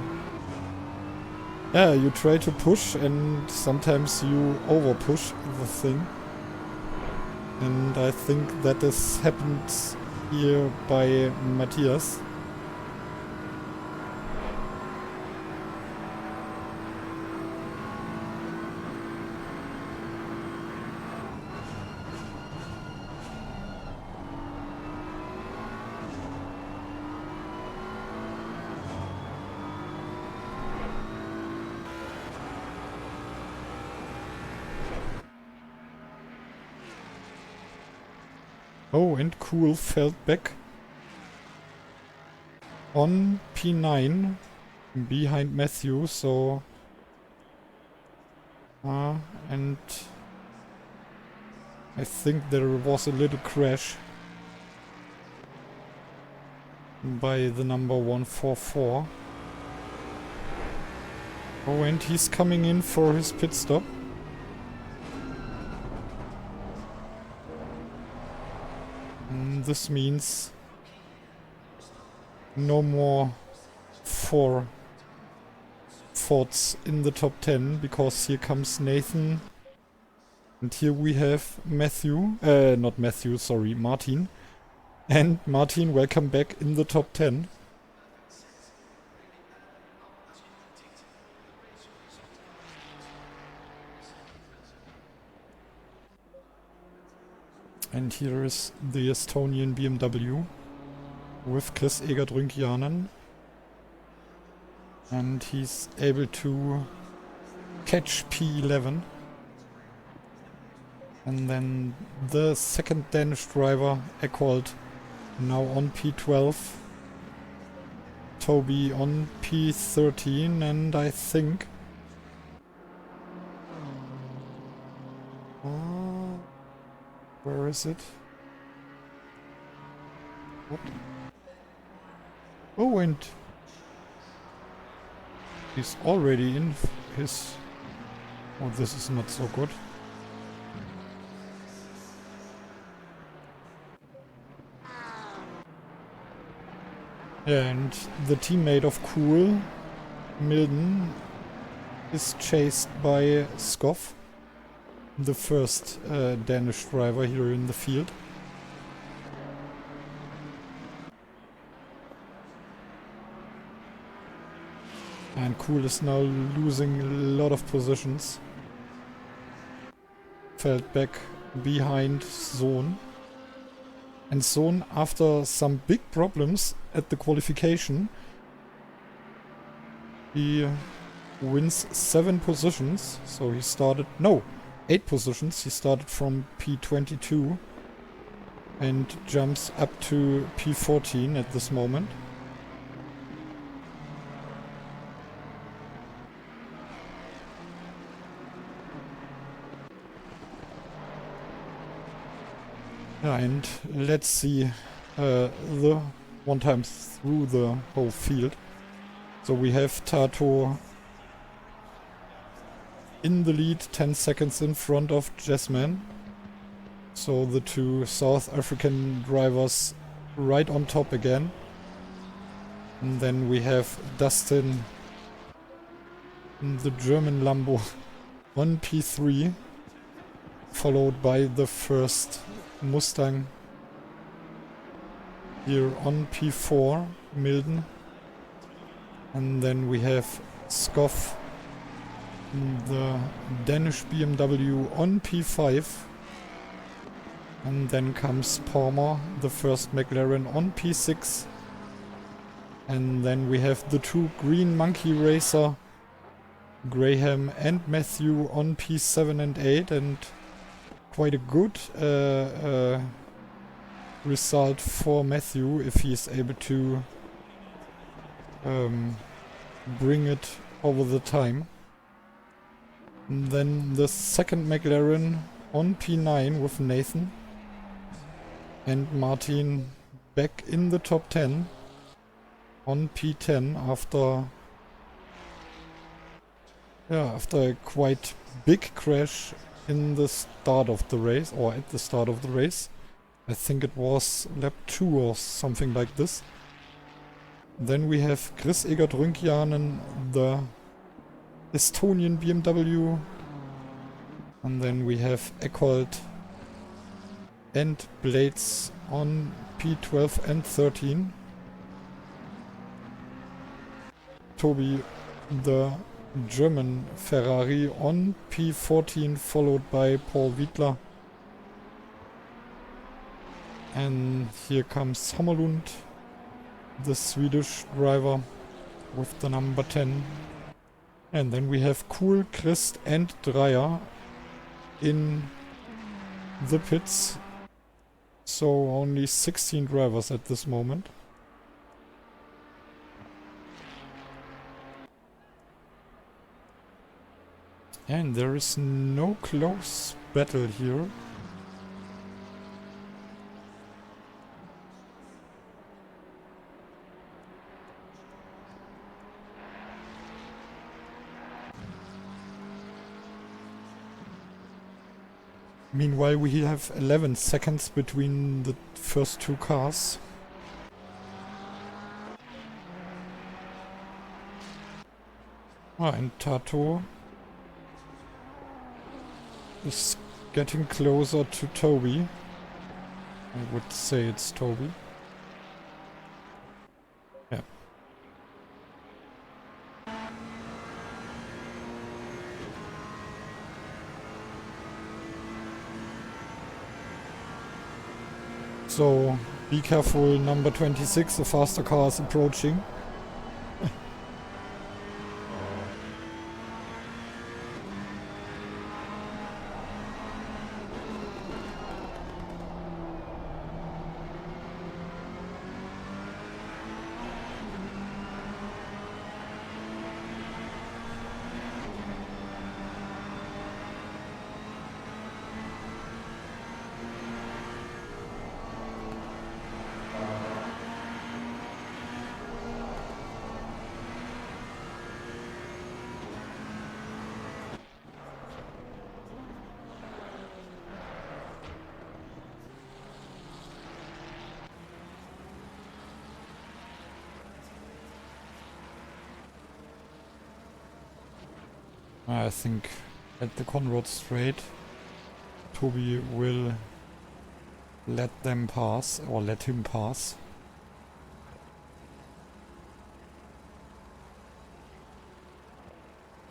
try to push and sometimes you over push the thing, and I think that has happened here by Matthias. Oh, and Cool fell back on P9 behind Matthew, so and I think there was a little crash by the number 144. Oh, and he's coming in for his pit stop. This means no more 4 Fords in the top 10, because here comes Nathan. And here we have Matthew. Not Matthew, sorry, Martin. And Martin, welcome back in the top 10. And here is the Estonian BMW with Chris Egert-Rynkianen. And he's able to catch P11. And then the second Danish driver, Eckholt, now on P12. Toby on P13, and I think is it? What? Oh, and he's already in his... Oh, this is not so good. And the teammate of Cool, Milden, is chased by Skoff, the first Danish driver here in the field. And Cool is now losing a lot of positions. Fell back behind Zone. And Zone, after some big problems at the qualification, he wins 7 positions. So he started... No! 8 positions. He started from P22 and jumps up to P14 at this moment. Yeah, and let's see the one time through the whole field. So we have Tato in the lead, 10 seconds in front of Jasmine. So the two South African drivers right on top again. And then we have Dustin in the German Lambo on P3, followed by the first Mustang here on P4, Milden. And then we have Skoff, the Danish BMW on P5. And then comes Palmer, the first McLaren on P6. And then we have the two Green Monkey Racer, Graham and Matthew on P7 and 8. And quite a good result for Matthew if he is able to bring it over the time. And then the second McLaren on P9 with Nathan and Martin back in the top 10 on P10 after a quite big crash in the start of the race, or at the start of the race. I think it was lap 2 or something like this. Then we have Chris Egert Rünkianen, the Estonian BMW. And then we have Eckholt and Blades on P12 and 13. Toby, the German Ferrari on P14, followed by Paul Wiedler. And here comes Hammerlund, the Swedish driver with the number 10. And then we have Kuhl, Christ and Dreyer in the pits. So only 16 drivers at this moment. And there is no close battle here. Meanwhile, we have 11 seconds between the first two cars. And Tato is getting closer to Toby. I would say it's Toby. Yeah. So be careful, number 26, the faster car is approaching. I think at the Conrad Strait, Toby will let them pass, or let him pass.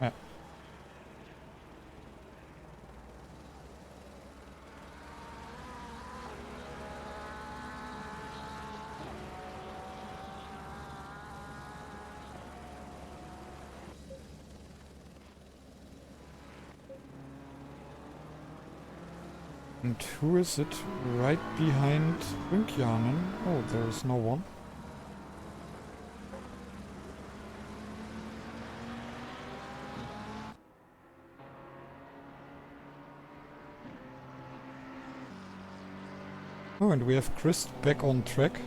Yeah. And who is it right behind Winkjanen? Oh, there is no one. Oh, and we have Chris back on track.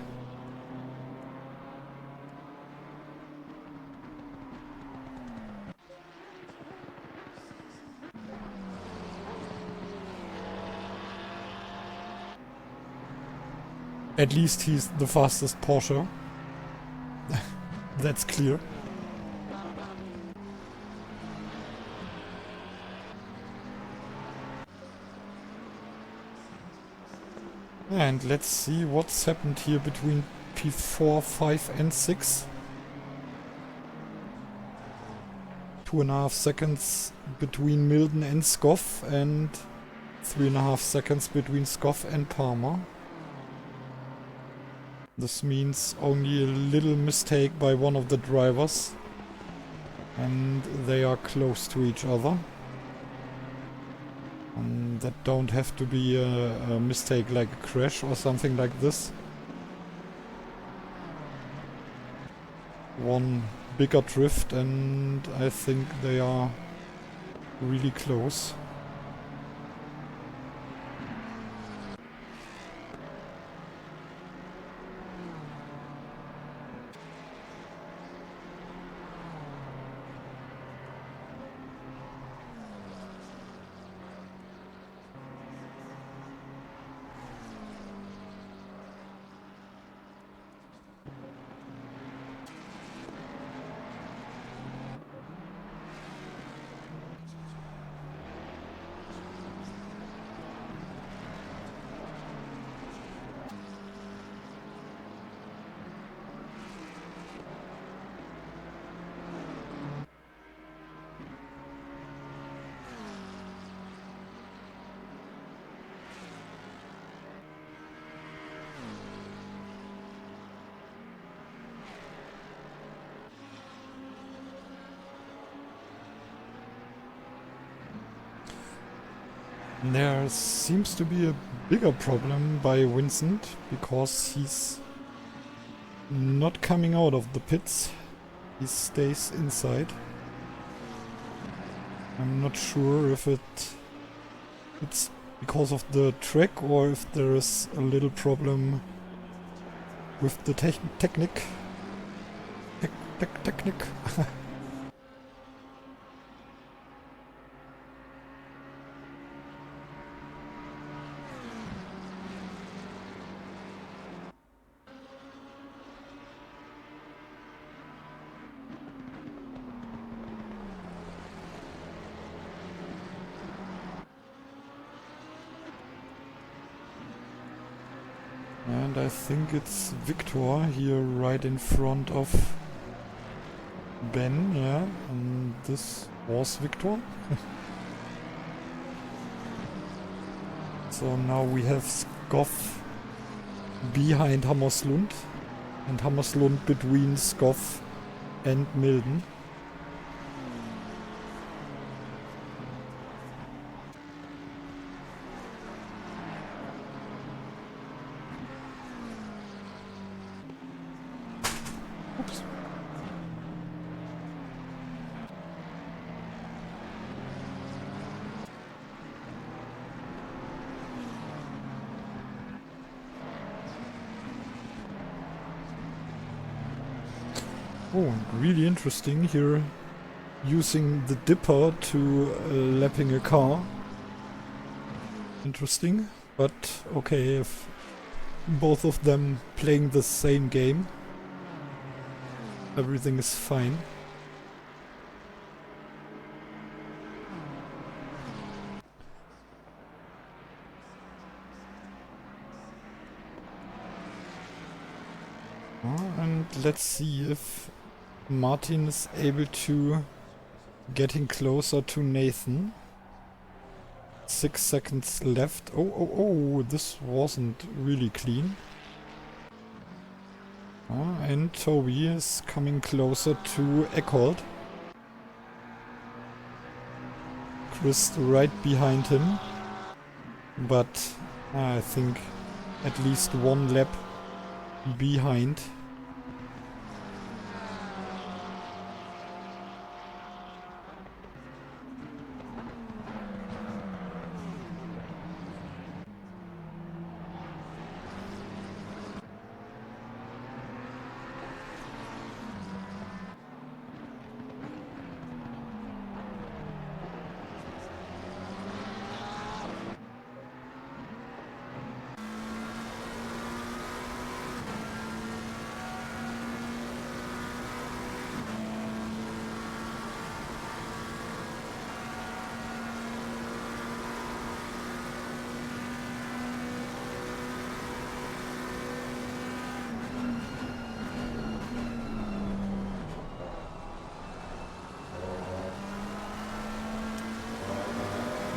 At least he's the fastest Porsche. That's clear. And let's see what's happened here between P4, 5 and 6. 2.5 seconds between Milden and Scoff, and 3.5 seconds between Scoff and Palmer. This means only a little mistake by one of the drivers, and they are close to each other. And that don't have to be a mistake like a crash or something like this. One bigger drift and I think they are really close. There seems to be a bigger problem by Vincent, because he's not coming out of the pits. He stays inside. I'm not sure if it's because of the track or if there is a little problem with the technique. Technique. And I think it's Victor here right in front of Ben, yeah, and this was Victor. So now we have Scoff behind Hammerslund and Hammerslund between Scoff and Milden. Oops. Oh, really interesting here, using the dipper to lapping a car. Interesting, but okay, if both of them playing the same game, everything is fine. let's see if Martin is able to getting closer to Nathan. 6 seconds left. Oh, this wasn't really clean. And Toby is coming closer to Eckholt. Chris right behind him. But I think at least one lap behind.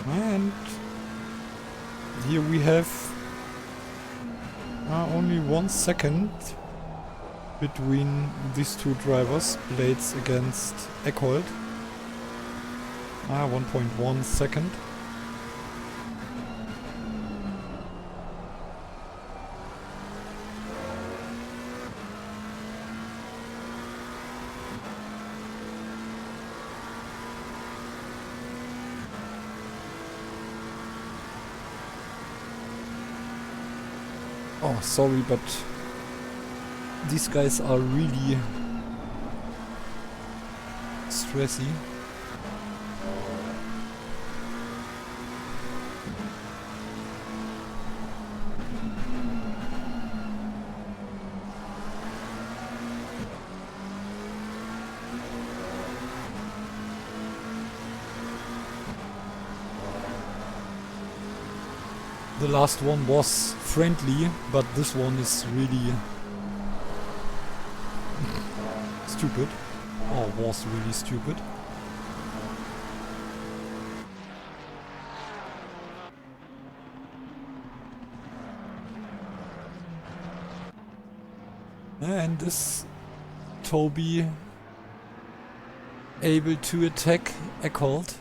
And here we have only 1 second between these two drivers, Blades against Eckholt. 1.1 second. Oh, sorry, but these guys are really stressy. The last one was friendly, but this one is really stupid. Or was really stupid. And is Toby able to attack Eckholt?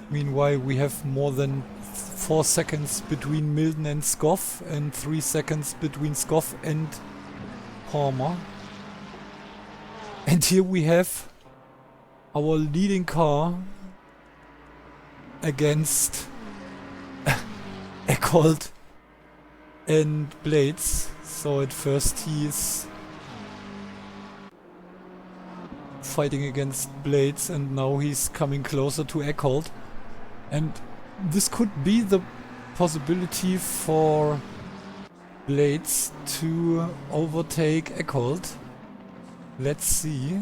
Meanwhile, we have more than 4 seconds between Milden and Scoff and 3 seconds between Scoff and Palmer. And here we have our leading car against Eckholt and Blades. So at first he is fighting against Blades and now he's coming closer to Eckholt. And this could be the possibility for Blades to overtake Eckholt. Let's see.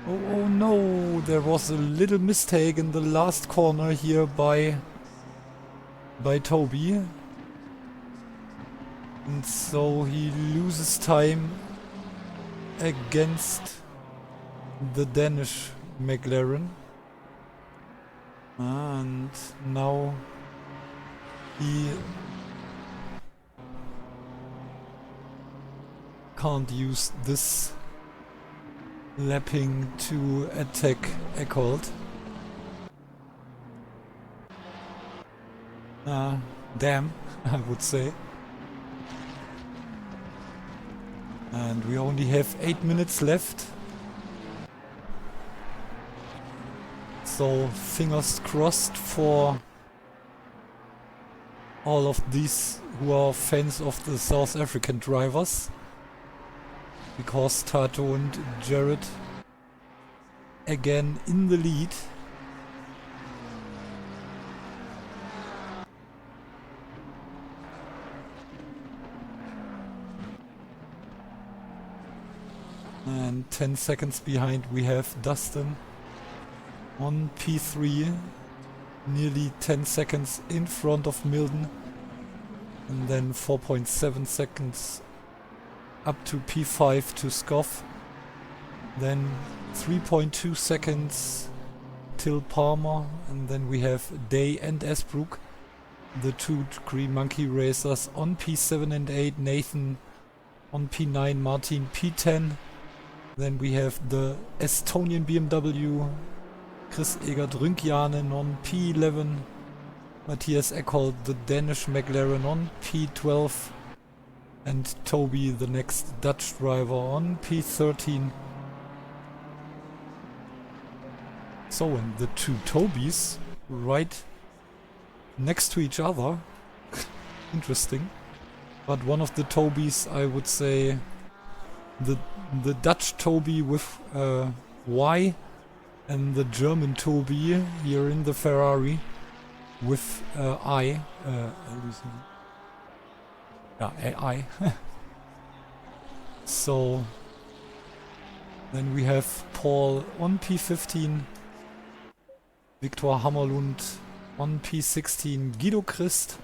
Oh no, there was a little mistake in the last corner here by Toby. And so he loses time against the Danish McLaren. And now he can't use this lapping to attack Eckholt. Damn, I would say. And we only have 8 minutes left. So fingers crossed for all of these who are fans of the South African drivers. Because Tato and Jared again in the lead. And 10 seconds behind we have Dustin on P3, nearly 10 seconds in front of Milden. and then 4.7 seconds up to P5 to Scoff, then 3.2 seconds till Palmer, and then we have Day and Esbrook, the two Green Monkey racers on P7 and 8, Nathan on P9, Martin P10. Then we have the Estonian BMW, Chris Egert Rünkjanen on P11, Matthias Eckholt, the Danish McLaren on P12, and Toby, the next Dutch driver, on P13. So, and the two Tobys right next to each other. Interesting. But one of the Tobys, I would say, the Dutch Toby with Y, and the German Toby here in the Ferrari with I. I. So then we have Paul on P15, Viktor Hammerlund on P16, Guido Christ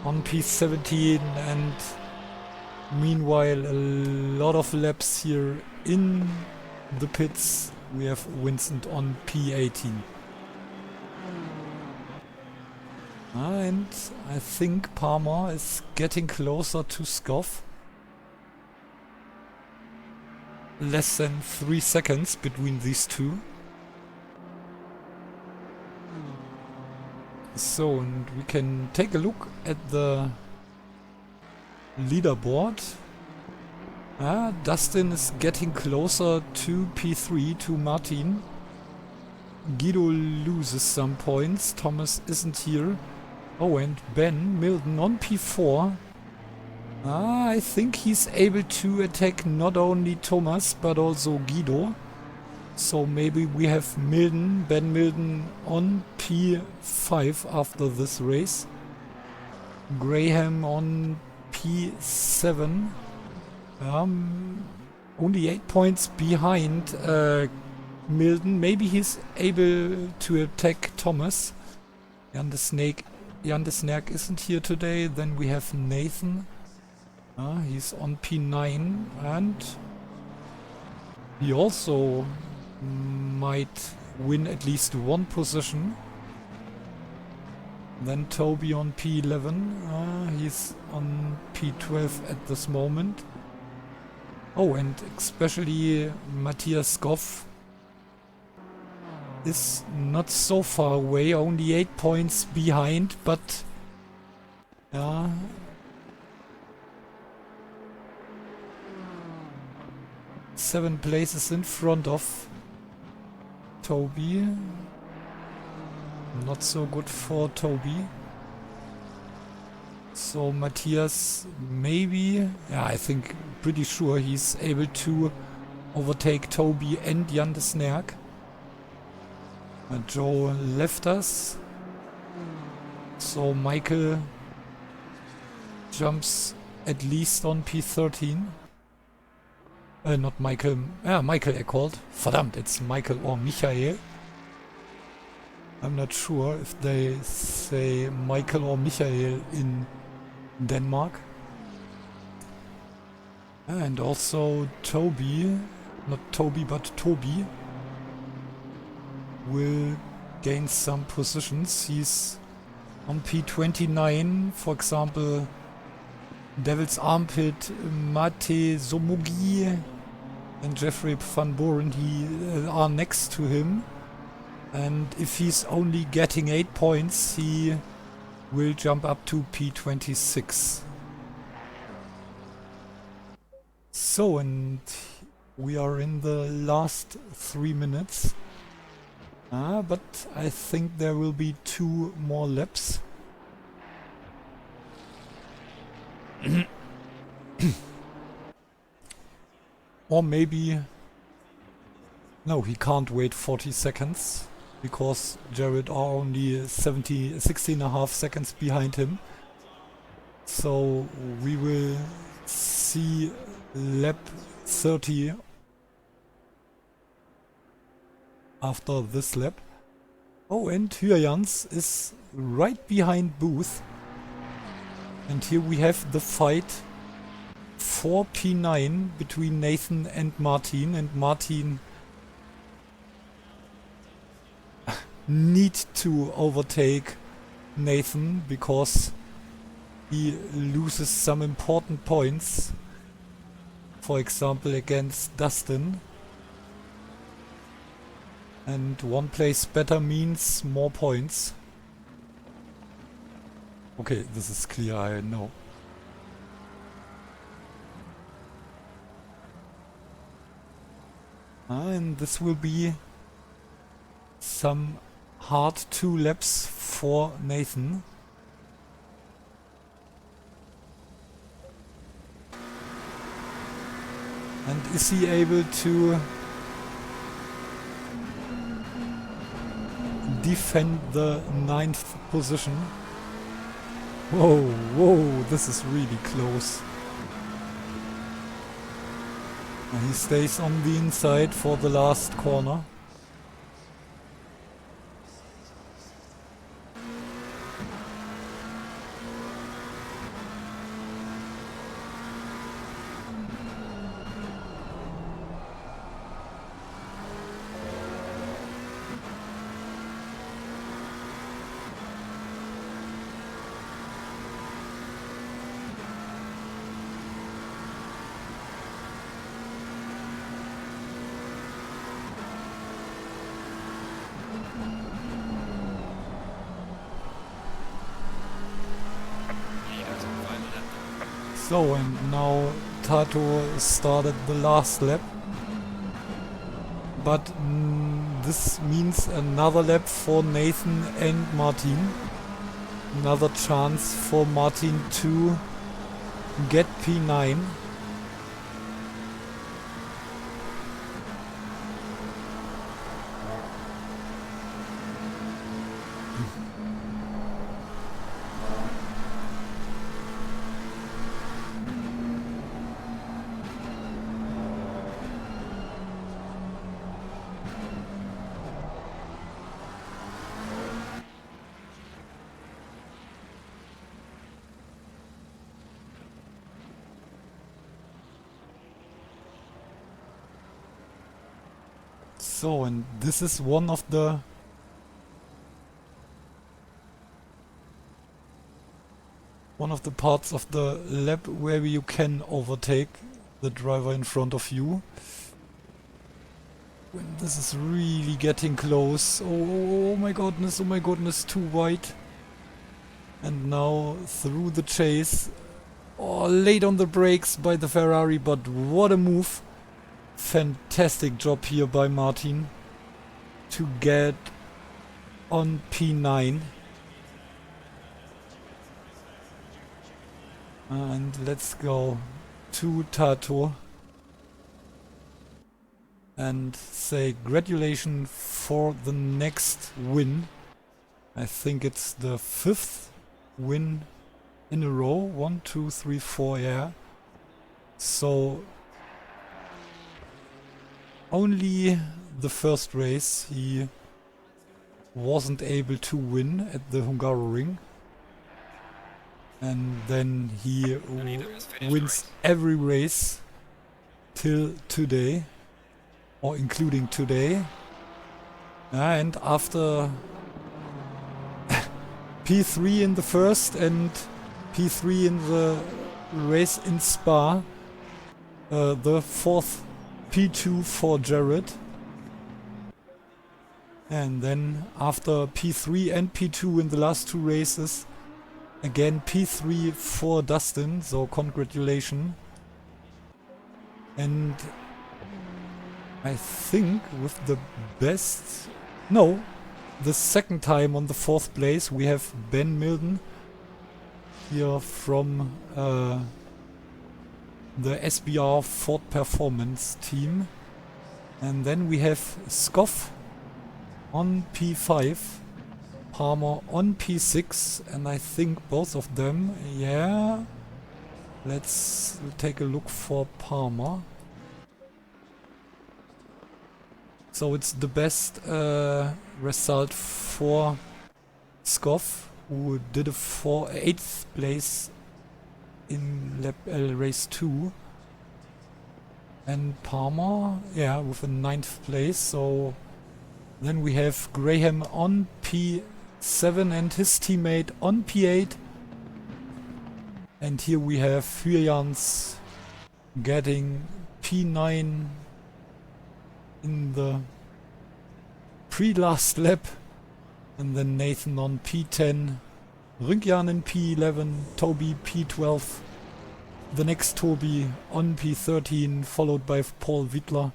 on P17, and meanwhile a lot of laps here in the pits. We have Vincent on P18. And I think Palmer is getting closer to Scoff. Less than 3 seconds between these two. So, and we can take a look at the leaderboard. Dustin is getting closer to P3, to Martin. Guido loses some points. Thomas isn't here. Oh, and Ben Milden on P4. I think he's able to attack not only Thomas, but also Guido. So maybe we have Milden, Ben Milden on P5 after this race. Graham on P7. Only 8 points behind Milden. Maybe he's able to attack Thomas. Jan de Snerk isn't here today. Then we have Nathan. He's on P9, and he also might win at least one position. Then Toby on P11. He's on P12 at this moment. Oh, and especially Matthias Scoff is not so far away, only 8 points behind, but 7 places in front of Toby. Not so good for Toby. So Matthias maybe, I think pretty sure he's able to overtake Toby and Jan de Snerk. Joe left us. So Michael jumps at least on P13. Not Michael. Michael Eckholt. Verdammt, it's Michael or Michael. I'm not sure if they say Michael or Michael in Denmark. And also Toby, not Toby but Toby, will gain some positions. He's on P29, for example, Devil's Armpit, Mate Somugi and Jeffrey Van Buren are next to him. And if he's only getting 8 points, he will jump up to P26. So, and we are in the last 3 minutes. But I think there will be 2 more laps. Or maybe... No, he can't wait 40 seconds. Because Jared are only 16.5 seconds behind him. So we will see lap 30 after this lap. Oh, and Hyjans is right behind Booth. And here we have the fight for P9 between Nathan and Martin need to overtake Nathan because he loses some important points, for example against Dustin, and one place better means more points. Okay, this is clear, I know. And this will be some hard 2 laps for Nathan. And is he able to defend the 9th position? Whoa, whoa, this is really close. And he stays on the inside for the last corner. So, and now Tato started the last lap. But this means another lap for Nathan and Martin. Another chance for Martin to get P9. So, and this is one of the parts of the lap where you can overtake the driver in front of you. When this is really getting close. Oh my goodness, too wide. And now through the chase. Oh, late on the brakes by the Ferrari, but what a move. Fantastic job here by Martin to get on P9. And let's go to Tato and say congratulations for the next win. I think it's the 5th win in a row. 1, 2, 3, 4, yeah. So only the first race he wasn't able to win at the Hungaroring. And then he wins every race till today, or including today. And after P3 in the first and P3 in the race in Spa, the 4th P2 for Jared. And then after P3 and P2 in the last 2 races, again P3 for Dustin, so congratulations. And I think with the best... No, the second time on the 4th place we have Ben Milden here from the SBR Ford Performance team. And then we have Scoff on P5, Palmer on P6, and I think both of them, yeah. Let's take a look for Palmer. So it's the best result for Scoff, who did a 8th place in Lab L Race 2. And Palmer, yeah, with a 9th place. So then we have Graham on P7 and his teammate on P8. And here we have Hyans getting P9 in the pre-last lap. And then Nathan on P10. Rüngjan in P11, Toby P12. The next Toby on P13, followed by Paul Wittler,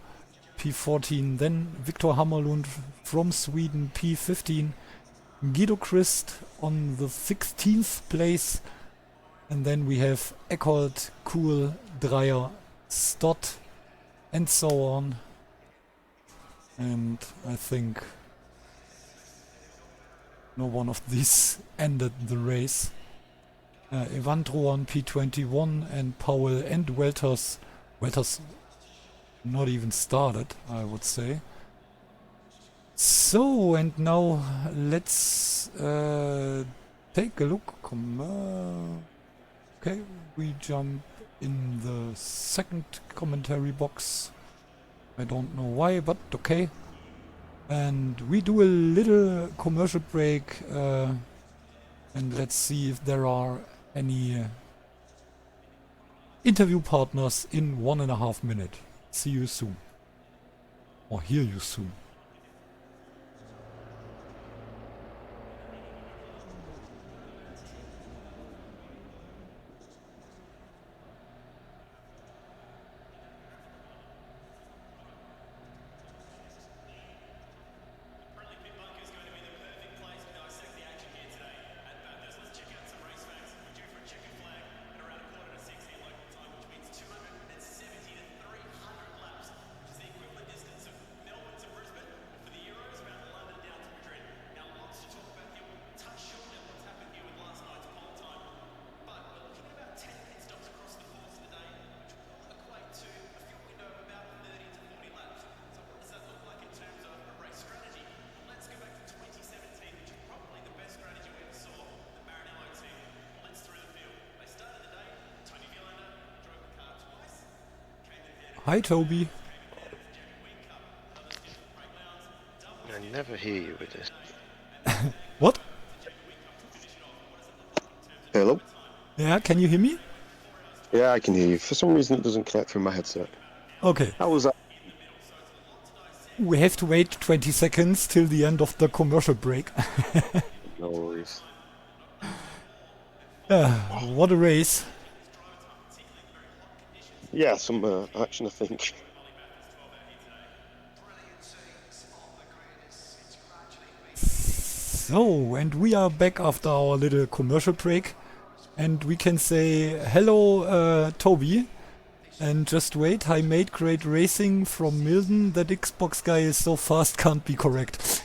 P14. Then Victor Hammerlund from Sweden, P15. Guido Christ on the 16th place. And then we have Eckholt, Kuhl, Dreyer, Stott, and so on. And I think no one of these ended the race. Evandro on P21 and Powell and Welters. Welters not even started, I would say. So, and now let's take a look. Okay, we jump in the second commentary box. I don't know why, but okay. And we do a little commercial break and let's see if there are any interview partners in 1.5 minutes. See you soon. Or hear you soon. Hi Toby. I never hear you with this. What? Hello? Yeah, can you hear me? Yeah, I can hear you. For some reason it doesn't connect through my headset. Okay. How was that? We have to wait 20 seconds till the end of the commercial break. No worries. What a race. Yeah, some action I think. So, and we are back after our little commercial break. And we can say hello Toby. And just wait, I made great racing from Milden. That Xbox guy is so fast, can't be correct.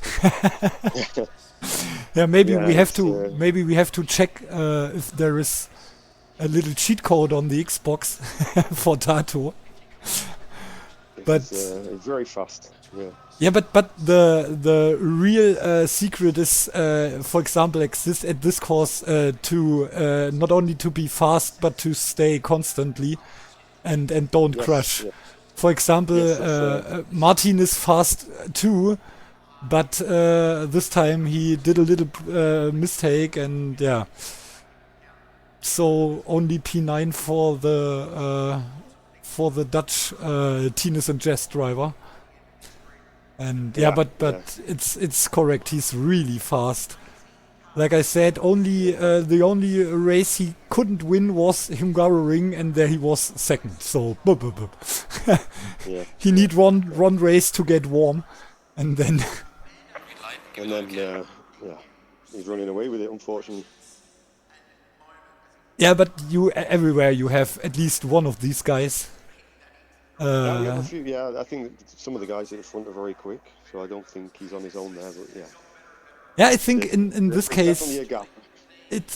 Yeah, maybe Yeah, we have it's, to we have to check if there is a little cheat code on the Xbox for Tato. But it's very fast. Yeah. yeah, but the real secret is, for example, exists at this course to not only to be fast but to stay constantly and don't Yes, crash. yeah. For example, Yes, that's, Martin is fast too, but this time he did a little mistake and yeah. So only P9 for the Dutch Tines and Jazz driver. And yeah, but it's correct. He's really fast. Like I said, only the only race he couldn't win was Hungaroring, and there he was second. So Yeah. he need one race to get warm, and then And then, yeah, he's running away with it, unfortunately. yeah. But you everywhere you have at least one of these guys. Yeah, we have a few, yeah, I think some of the guys at the front are very quick, so I don't think he's on his own there, but yeah. Yeah, I think in this There's case definitely a gap.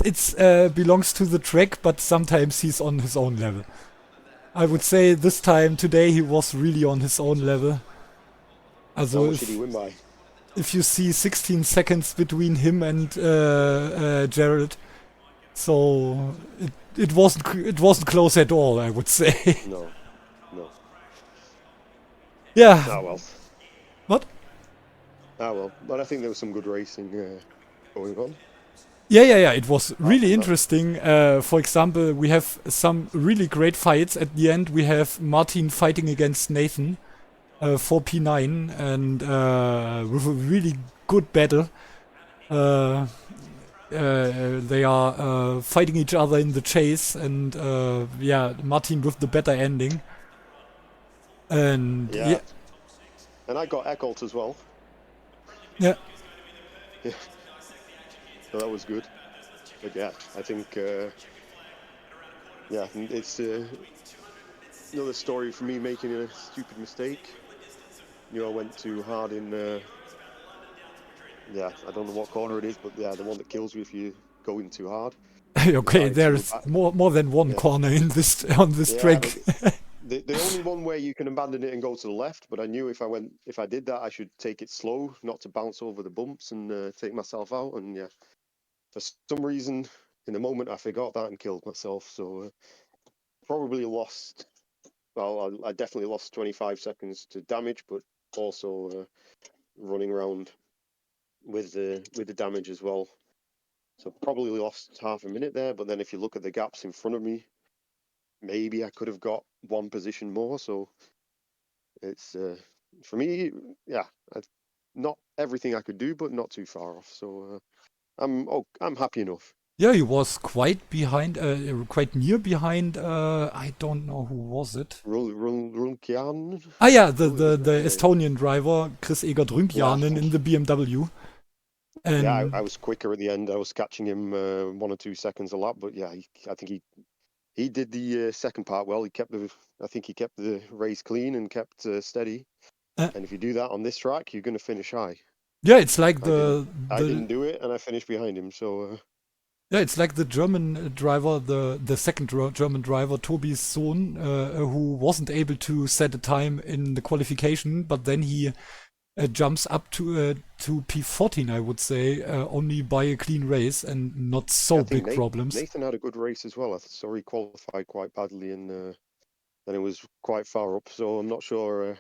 it's belongs to the track, but sometimes he's on his own level. I would say this time today he was really on his own level. How Also much did he win by? if you see 16 seconds between him and Gerald, So it wasn't close at all, I would say. No, no. Yeah. Ah well. What? Ah well. But I think there was some good racing going on. Yeah. It was Apart really from that, interesting. For example, we have some really great fights. At the end, we have Martin fighting against Nathan for P9, and with a really good battle. Uh, they are fighting each other in the chase, and yeah, Martin with the better ending. And yeah. yeah, And I got Eckholt as well. yeah, Yeah. So that was good. But yeah, I think yeah, it's another story for me making a stupid mistake. I went too hard in. Yeah, I don't know what corner it is, but yeah, the one that kills you if you go in too hard. okay. Decided to There's more than one yeah, corner in this on this yeah, track. but the only one where you can abandon it and go to the left. But I knew if I did that, I should take it slow, not to bounce over the bumps and take myself out. And yeah, for some reason, in the moment, I forgot that and killed myself. So probably lost. Well, I definitely lost 25 seconds to damage, but also running around with the damage as well. So probably lost half a minute there. But then if you look at the gaps in front of me, maybe I could have got one position more. So it's for me, yeah, not everything I could do, but not too far off. So I'm happy enough. Yeah, he was quite behind, quite near behind. I don't know who was it. Runkian. Ah, yeah, the Isn't the it? the Estonian driver Chris Egert Yeah, Rünkjanen in the BMW. yeah. And I was quicker at the end. I was catching him 1 or 2 seconds a lap, but yeah, I think he did the second part well. I think he kept the race clean and kept steady. uh, And if you do that on this track, you're going to finish high. yeah, it's like I didn't. the I the didn't do it, and I finished behind him. So yeah, it's like the German driver, the second German driver Tobi's Sohn, who wasn't able to set a time in the qualification, but then he jumps up to P14, I would say, only by a clean race and not yeah, so I think big problems. Nathan had a good race as well. I saw he qualified quite badly, and then it was quite far up. So I'm not sure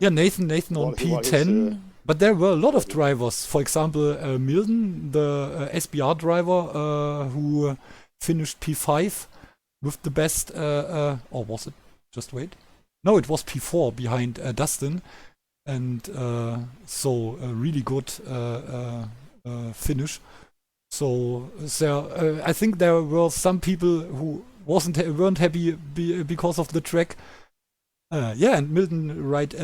Yeah, Nathan on what his P10, but there were a lot of what. drivers. For example, Milden, the SBR driver, who finished P5 with the best, or was it? Just wait. No, it was P4 behind Dustin, and so a really good finish. So I think there were some people who weren't happy because of the track. Yeah, and Milton writes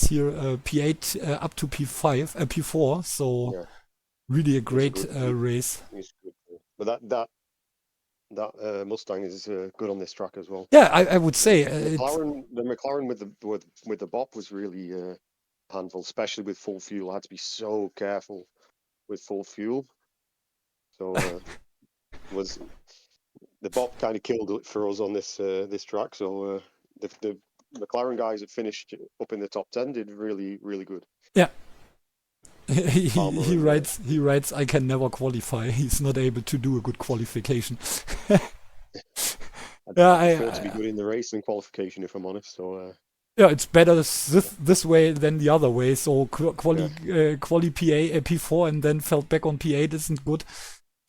here P8 up to P5, P4. So Yeah, really a it's a great good. race. It's good. But that Mustang is good on this track as well. Yeah, I would say The McLaren with the bop was really handful, especially with full fuel. I had to be so careful with full fuel. So was the bop kind of killed it for us on this track. So the McLaren guys that finished up in the top 10 did really good. yeah. he, Palmer he and writes he writes I can never qualify. He's not able to do a good qualification. Yeah, I prefer to be good in the race than qualification, if I'm honest. So yeah, it's better this way than the other way. So quali yeah, quali PA P4 and then fell back on P8 isn't good.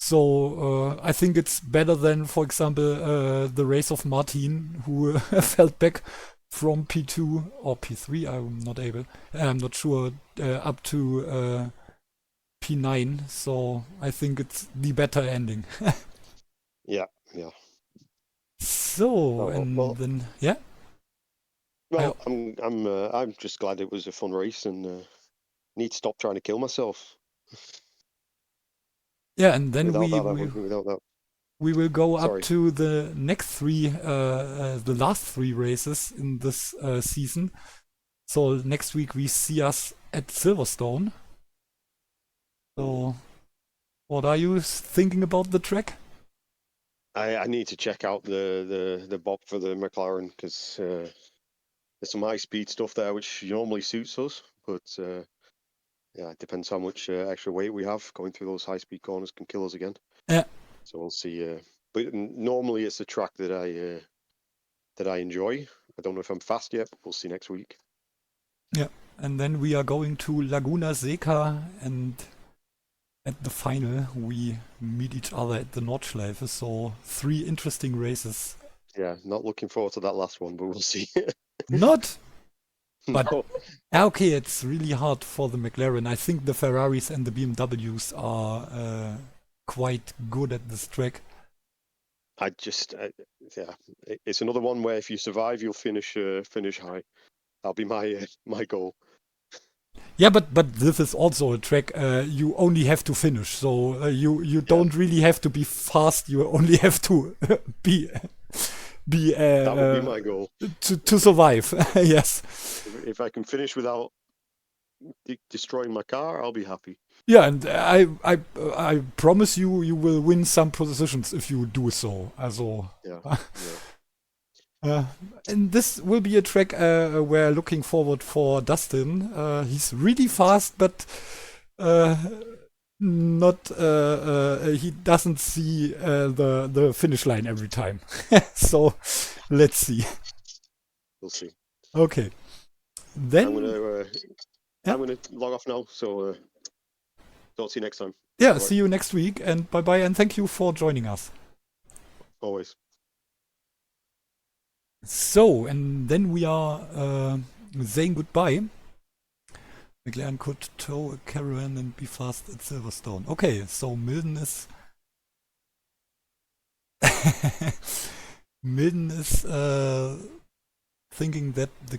So I think it's better than, for example, the race of Martin, who fell back from P2 or P3. I'm not sure, up to P9. So I think it's the better ending. yeah, yeah. So Oh, and then yeah, I, well, I'm just glad it was a fun race and need to stop trying to kill myself. yeah, and then Without that, I would. Without that, we will go up sorry. to the next the last three races in this season. So next week we see us at Silverstone. So what are you thinking about the track? I need to check out the bob for the McLaren because there's some high speed stuff there which normally suits us, but yeah, it depends how much extra weight we have. Going through those high speed corners can kill us again. Yeah, So we'll see. But normally it's a track that I enjoy. I don't know if I'm fast yet, but we'll see next week. Yeah, and then we are going to Laguna Seca, and at the final we meet each other at the Nordschleife. So 3 interesting races. Yeah, not looking forward to that last one, but we'll see. Not, but No, okay, it's really hard for the McLaren. I think the Ferraris and the BMWs are quite good at this track. yeah, it's another one where if you survive, you'll finish high. That'll be my goal. Yeah, but this is also a track you only have to finish. So you don't really have to be fast. You only have to be That would be my goal. to survive. Yes. If I can finish without destroying my car, I'll be happy. Yeah, and I promise you will win some positions if you do so. Also, Yeah. and this will be a track we're looking forward for Dustin. He's really fast, but not he doesn't see the finish line every time. So let's see. We'll see. Okay, then I'm gonna log off now. So talk to you next time. yeah, Bye-bye. see you next week, and bye bye, and thank you for joining us. Always. So, and then we are saying goodbye. McLaren could tow a caravan and be fast at Silverstone. Okay, so Milden is Milden is thinking that the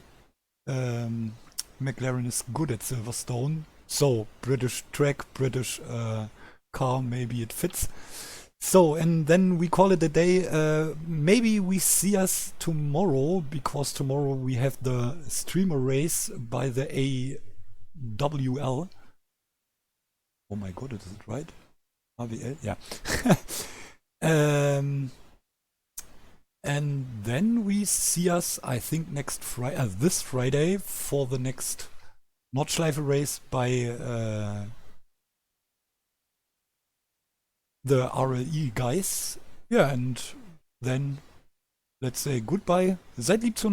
McLaren is good at Silverstone. So British track, British car, maybe it fits. So, and then we call it a day. Maybe we see us tomorrow, because tomorrow we have the streamer race by the AWL. Oh my god, is it right? AWL, yeah. And then we see us, I think, next Friday, this Friday, for the next Nordschleife race by the RLE guys. Yeah, and then let's say goodbye. Seid lieb zu